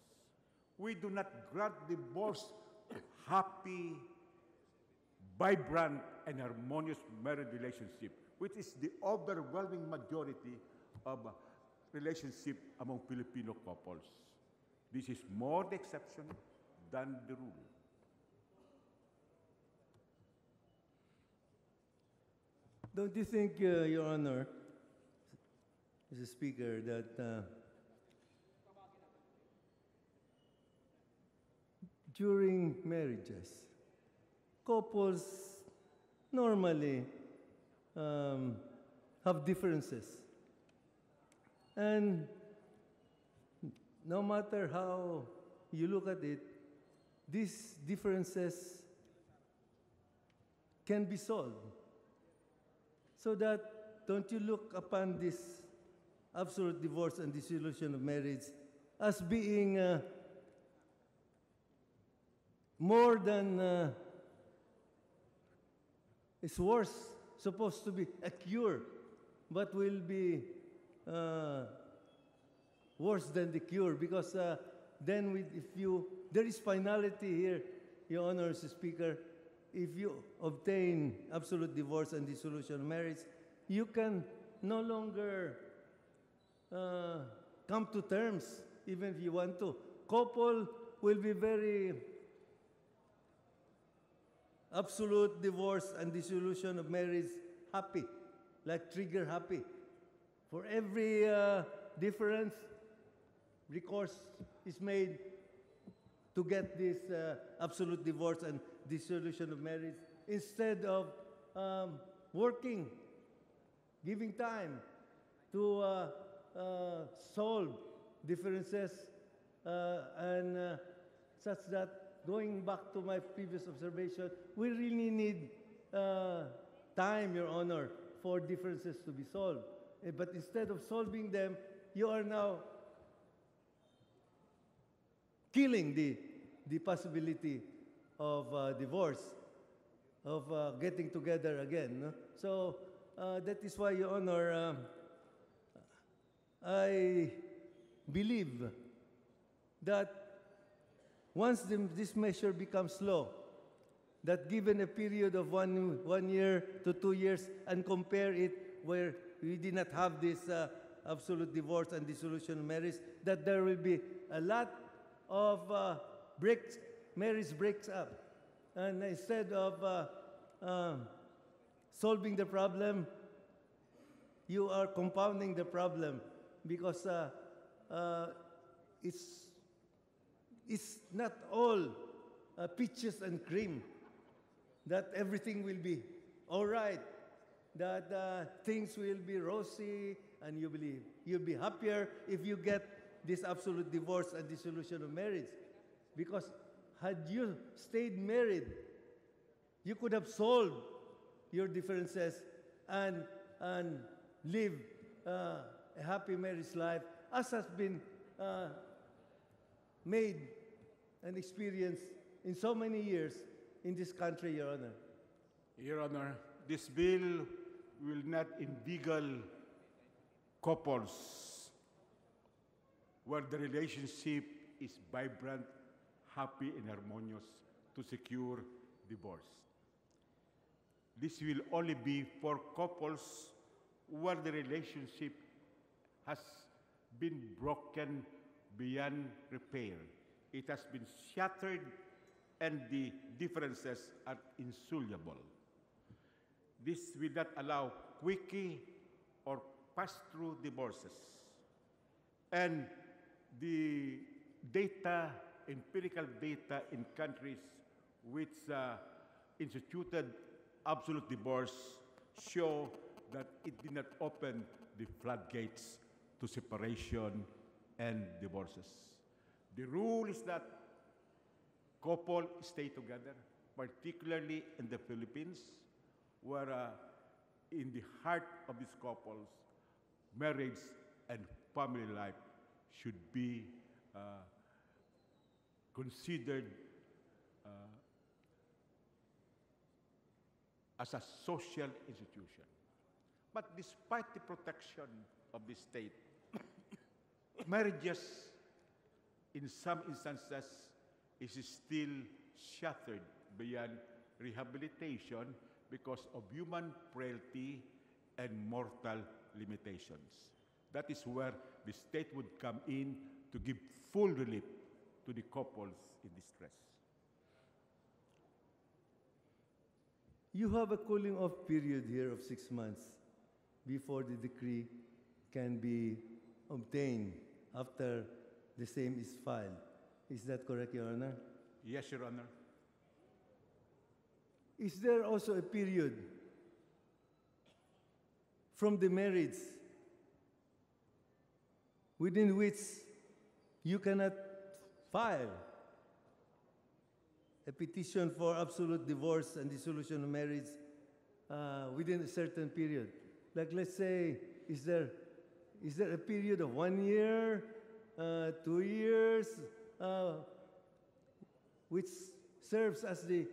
We do not grant divorce to happy, vibrant, and harmonious marriage relationship, which is the overwhelming majority of relationship among Filipino couples. This is more the exception than the rule. Don't you think, Your Honor, Mr. Speaker, that during marriages, couples normally have differences. And no matter how you look at it, these differences can be solved. So that, don't you look upon this absolute divorce and dissolution of marriage as being more than it's worse, supposed to be a cure, but will be worse than the cure, because then there is finality here, Your Honor, Mr. Speaker. If you obtain absolute divorce and dissolution of marriage, you can no longer come to terms, even if you want to. Couple will be very absolute divorce and dissolution of marriage happy, like trigger happy. For every difference, recourse is made to get this absolute divorce and dissolution of marriage instead of working, giving time to solve differences and such that, going back to my previous observation, we really need time, Your Honor, for differences to be solved. But instead of solving them, you are now killing the possibility of divorce, of getting together again. No? So that is why, Your Honor, I believe that once this measure becomes law, that given a period of 1 year to 2 years, and compare it where we did not have this absolute divorce and dissolution of marriage, that there will be a lot of marriage breaks up. And instead of solving the problem, you are compounding the problem, because it's not all peaches and cream, that everything will be all right, that things will be rosy, and you'll be happier if you get this absolute divorce and dissolution of marriage. Because had you stayed married, you could have solved your differences and live a happy marriage life, as has been made and experienced in so many years in this country, Your Honor. Your Honor, this bill will not inveigle couples where the relationship is vibrant, happy, and harmonious to secure divorce. This will only be for couples where the relationship has been broken beyond repair. It has been shattered and the differences are insoluble. This will not allow quickie or pass-through divorces. And the data, empirical data in countries which instituted absolute divorce show that it did not open the floodgates to separation and divorces. The rule is that couple stay together, particularly in the Philippines, where in the heart of these couples, marriage and family life should be considered as a social institution. But despite the protection of the state, marriages in some instances is still shattered beyond rehabilitation because of human frailty and mortal limitations. That is where the state would come in to give full relief to the couples in distress. You have a cooling off period here of 6 months before the decree can be obtained after the same is filed. Is that correct, Your Honor? Yes, Your Honor. Is there also a period from the marriage within which you cannot file a petition for absolute divorce and dissolution of marriage within a certain period? Like, let's say, is there a period of 1 year, 2 years, which serves as the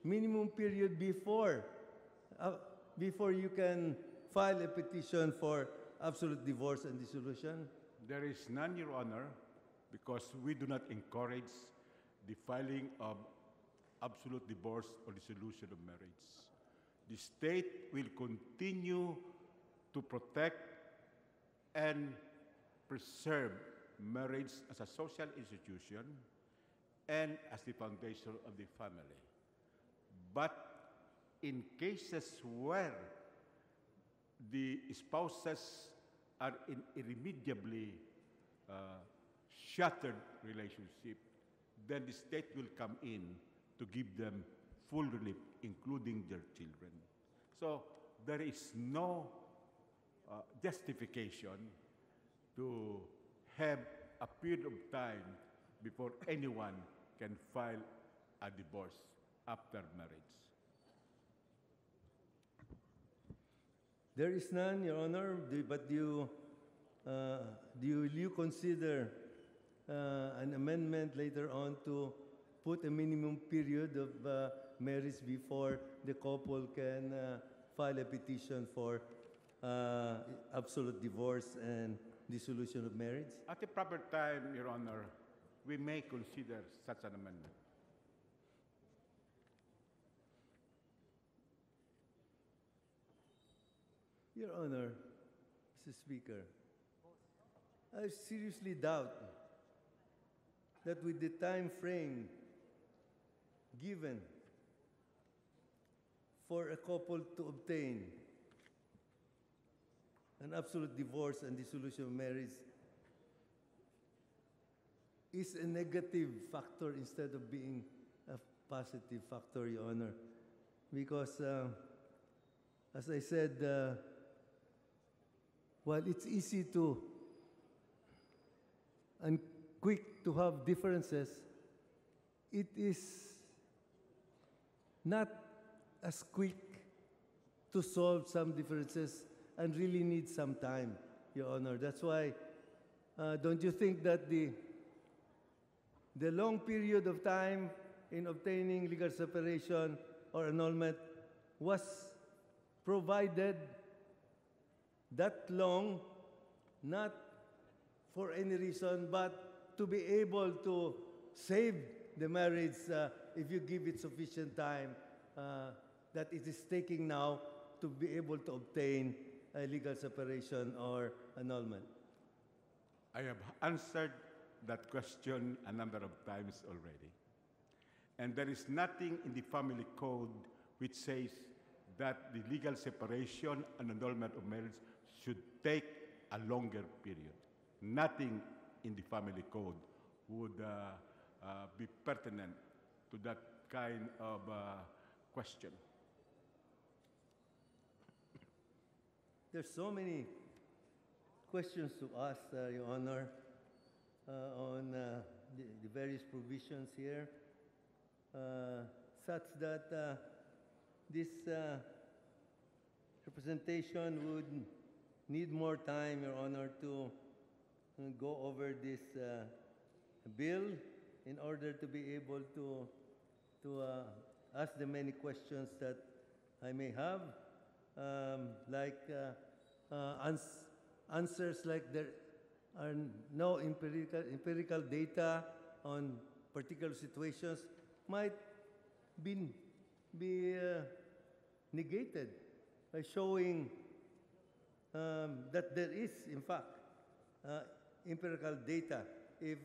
minimum period before you can file a petition for absolute divorce and dissolution? There is none, Your Honor, because we do not encourage the filing of absolute divorce or dissolution of marriage. The state will continue to protect and preserve marriage as a social institution and as the foundation of the family. But in cases where the spouses are in irremediably shattered relationship, then the state will come in to give them full relief, including their children. So there is no justification to have a period of time before anyone can file a divorce after marriage. There is none, Your Honor, but will you consider an amendment later on to put a minimum period of marriage before the couple can file a petition for absolute divorce and dissolution of marriage? At the proper time, Your Honor, we may consider such an amendment. Your Honor, Mr. Speaker, I seriously doubt that with the time frame given for a couple to obtain an absolute divorce and dissolution of marriage is a negative factor instead of being a positive factor, Your Honor. Because, as I said, while it's easy to and quick to have differences, it is not as quick to solve some differences and really need some time, Your Honor. That's why, don't you think that the long period of time in obtaining legal separation or annulment was provided that long, not for any reason, but to be able to save the marriage if you give it sufficient time that it is taking now to be able to obtain a legal separation or annulment? I have answered that question a number of times already. And there is nothing in the family code which says that the legal separation and annulment of marriage should take a longer period. Nothing in the family code would be pertinent to that kind of question. There's so many questions to ask, Your Honor, on the various provisions here, such that this representation would need more time, Your Honor, to go over this bill in order to be able to ask the many questions that I may have, like answers like there are no empirical data on particular situations might be negated by showing that there is, in fact, empirical data if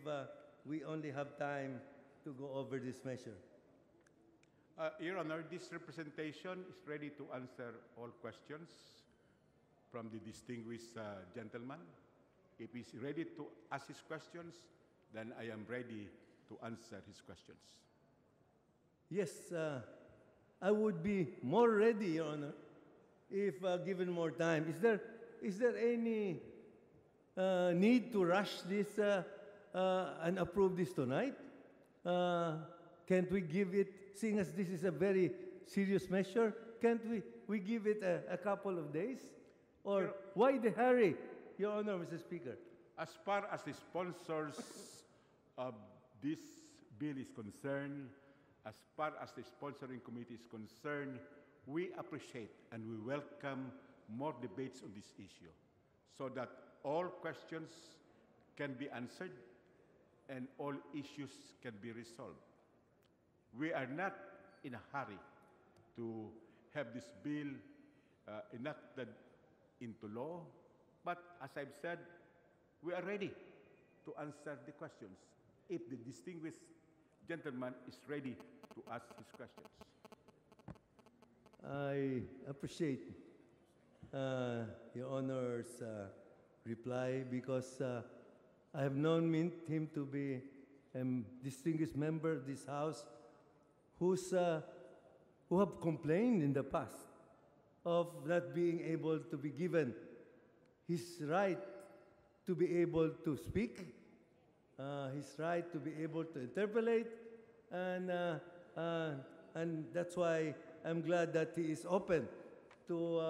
we only have time to go over this measure. Your Honor, this representation is ready to answer all questions from the distinguished gentleman. If he's ready to ask his questions, then I am ready to answer his questions. Yes, I would be more ready, Your Honor, if given more time. Is there any need to rush this and approve this tonight? Can't we give it, seeing as this is a very serious measure, can't we give it a couple of days? Or why the hurry, Your Honor, Mr. Speaker? As far as the sponsors of this bill is concerned, as far as the sponsoring committee is concerned, we appreciate and we welcome more debates on this issue so that all questions can be answered and all issues can be resolved. We are not in a hurry to have this bill enacted into law, but as I've said, we are ready to answer the questions if the distinguished gentleman is ready to ask his questions. I appreciate Your Honor's reply because I have known him to be a distinguished member of this House who have complained in the past of not being able to be given his right to be able to speak, his right to be able to interpolate, and that's why I'm glad that he is open to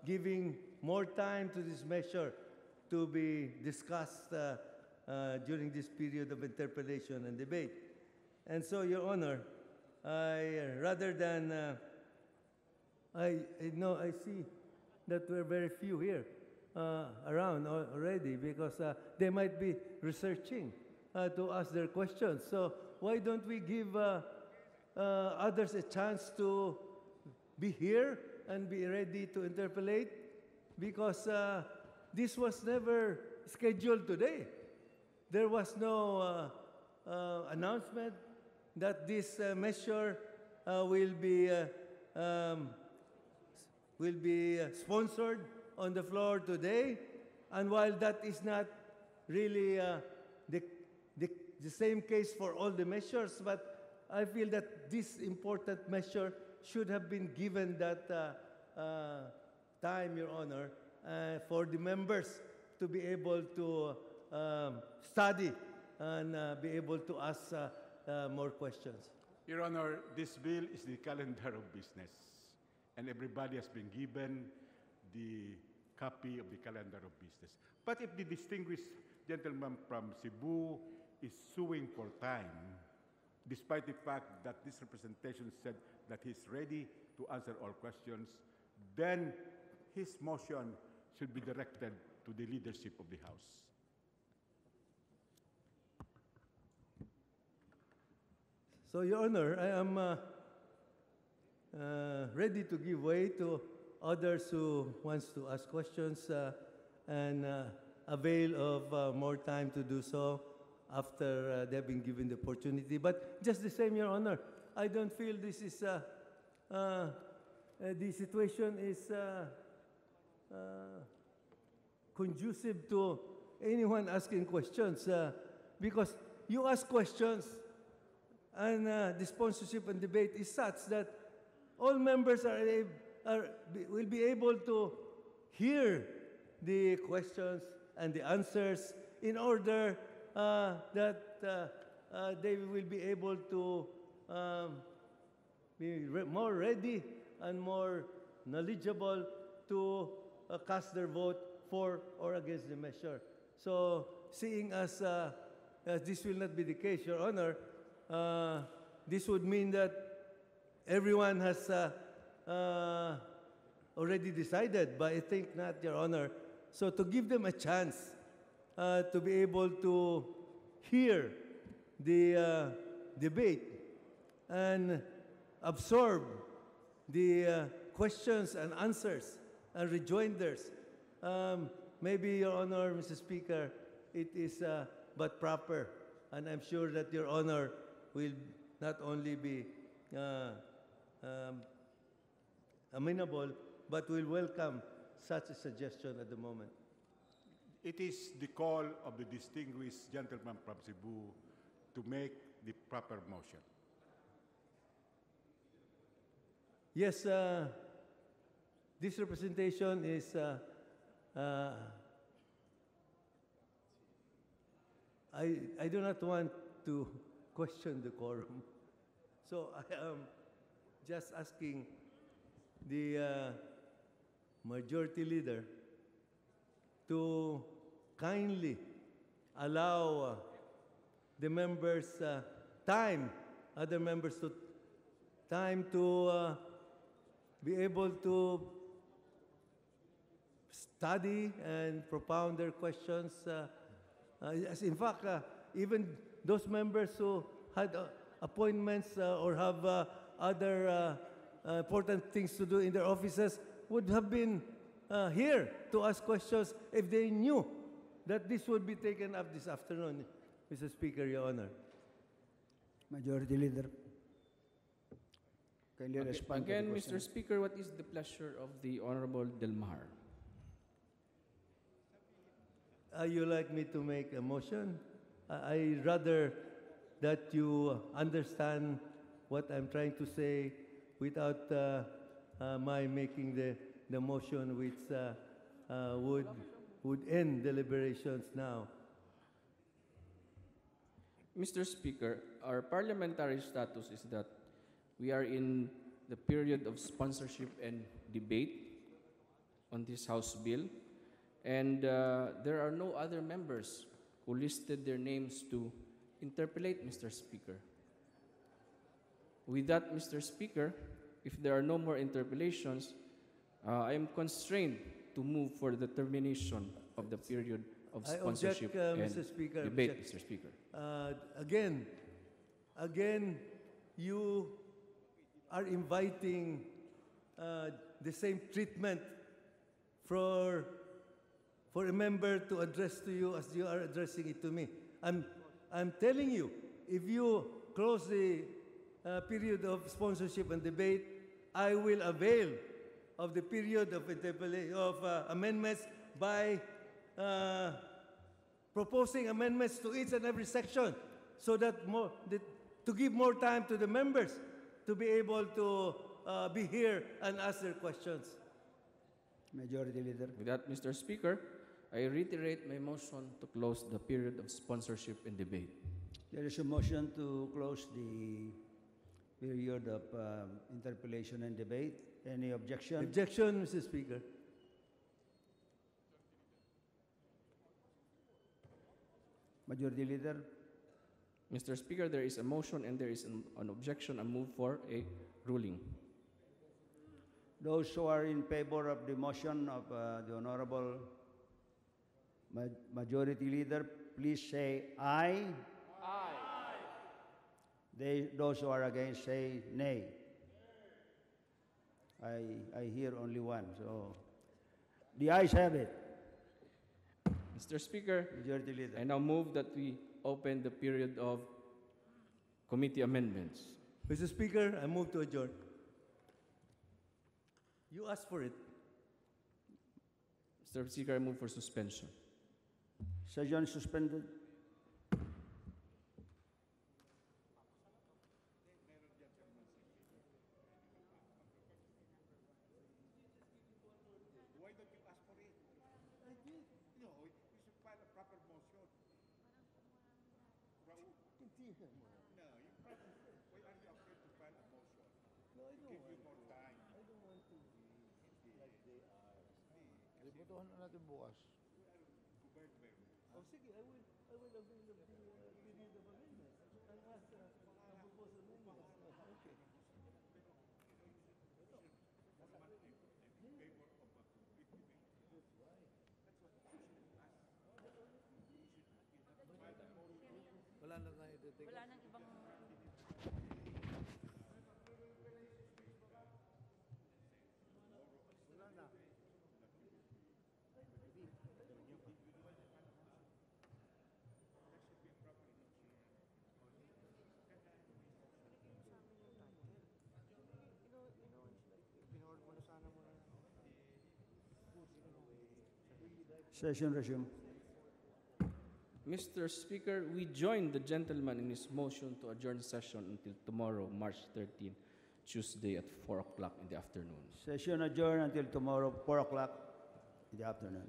giving more time to this measure to be discussed during this period of interpellation and debate. And so, Your Honor, rather than, I see that we're very few here around already because they might be researching to ask their questions. So why don't we give others a chance to be here and be ready to interpolate? Because this was never scheduled today. There was no announcement that this measure will be sponsored on the floor today. And while that is not really the same case for all the measures, but I feel that this important measure should have been given that time, Your Honor, for the members to be able to study and be able to ask more questions. Your Honor, this bill is the calendar of business, and everybody has been given the copy of the calendar of business. But if the distinguished gentleman from Cebu is suing for time, despite the fact that this representation said that he's ready to answer all questions, then his motion should be directed to the leadership of the House. So, Your Honor, I am ready to give way to others who wants to ask questions and avail of more time to do so after they've been given the opportunity. But just the same, Your Honor, I don't feel this is the situation is conducive to anyone asking questions because you ask questions and the sponsorship and debate is such that all members will be able to hear the questions and the answers in order that they will be able to be more ready and more knowledgeable to cast their vote for or against the measure. So, seeing as this will not be the case, Your Honor, this would mean that everyone has already decided, but I think not, Your Honor. So to give them a chance to be able to hear the debate and absorb the questions and answers and rejoinders, maybe, Your Honor, Mr. Speaker, it is but proper, and I'm sure that Your Honor will not only be amenable, but will welcome such a suggestion at the moment. It is the call of the distinguished gentleman from Cebu to make the proper motion. Yes, this representation is I do not want to question the quorum. So I am just asking the majority leader to kindly allow the members other members to time to be able to study and propound their questions. As in fact, even those members who had appointments or have other important things to do in their offices would have been here to ask questions if they knew that this would be taken up this afternoon, Mr. Speaker, Your Honor. Majority Leader. Can you respond to the Again, question? Mr. Speaker, what is the pleasure of the Honorable Del Mar? You like me to make a motion? I rather that you understand what I'm trying to say without my making the motion which would end deliberations now. Mr. Speaker, our parliamentary status is that we are in the period of sponsorship and debate on this House bill, and there are no other members who listed their names to interpellate, Mr. Speaker. With that, Mr. Speaker, if there are no more interpellations, I am constrained to move for the termination of the period of sponsorship and Mr. Speaker, debate, Mr. Speaker. Again, you are inviting the same treatment for a member to address to you as you are addressing it to me. I'm telling you, if you close the period of sponsorship and debate, I will avail of the period of amendments by proposing amendments to each and every section, so that to give more time to the members to be able to be here and ask their questions. Majority Leader. With that, Mr. Speaker, I reiterate my motion to close the period of sponsorship and debate. There is a motion to close the period of interpellation and debate. Any objection? Objection, Mr. Speaker. Majority Leader. Mr. Speaker, there is a motion and there is an objection. I move for a ruling. Those who are in favor of the motion of the Honorable Majority Leader, please say aye. Aye. Those who are against say nay. I hear only one, so the ayes have it. Mr. Speaker, Majority Leader. I now move that we open the period of committee amendments. Mr. Speaker, I move to adjourn. You asked for it. Mr. Speaker, I move for suspension. Session suspended. Why don't you ask for it? I did. No, you should file a proper motion. Raul. No, you probably. Why are you afraid to file a motion? No, I don't. Give you more time. I don't want to be like they are. Libutuhan na natin bukas. Oh, sige, I will avail of the period of amendments and ask propose amendments. Okay. Wala na tayo dito. Wala nang ibang... Session resumed. Mr. Speaker, we join the gentleman in his motion to adjourn session until tomorrow, March 13, Tuesday at 4 o'clock in the afternoon. Session adjourned until tomorrow, 4 o'clock in the afternoon.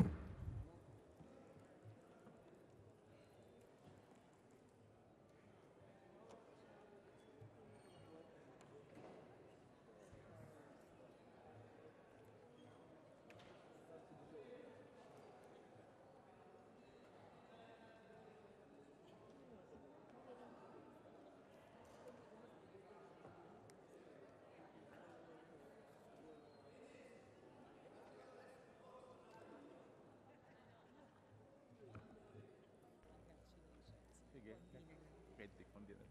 Sige, kahit tikman din.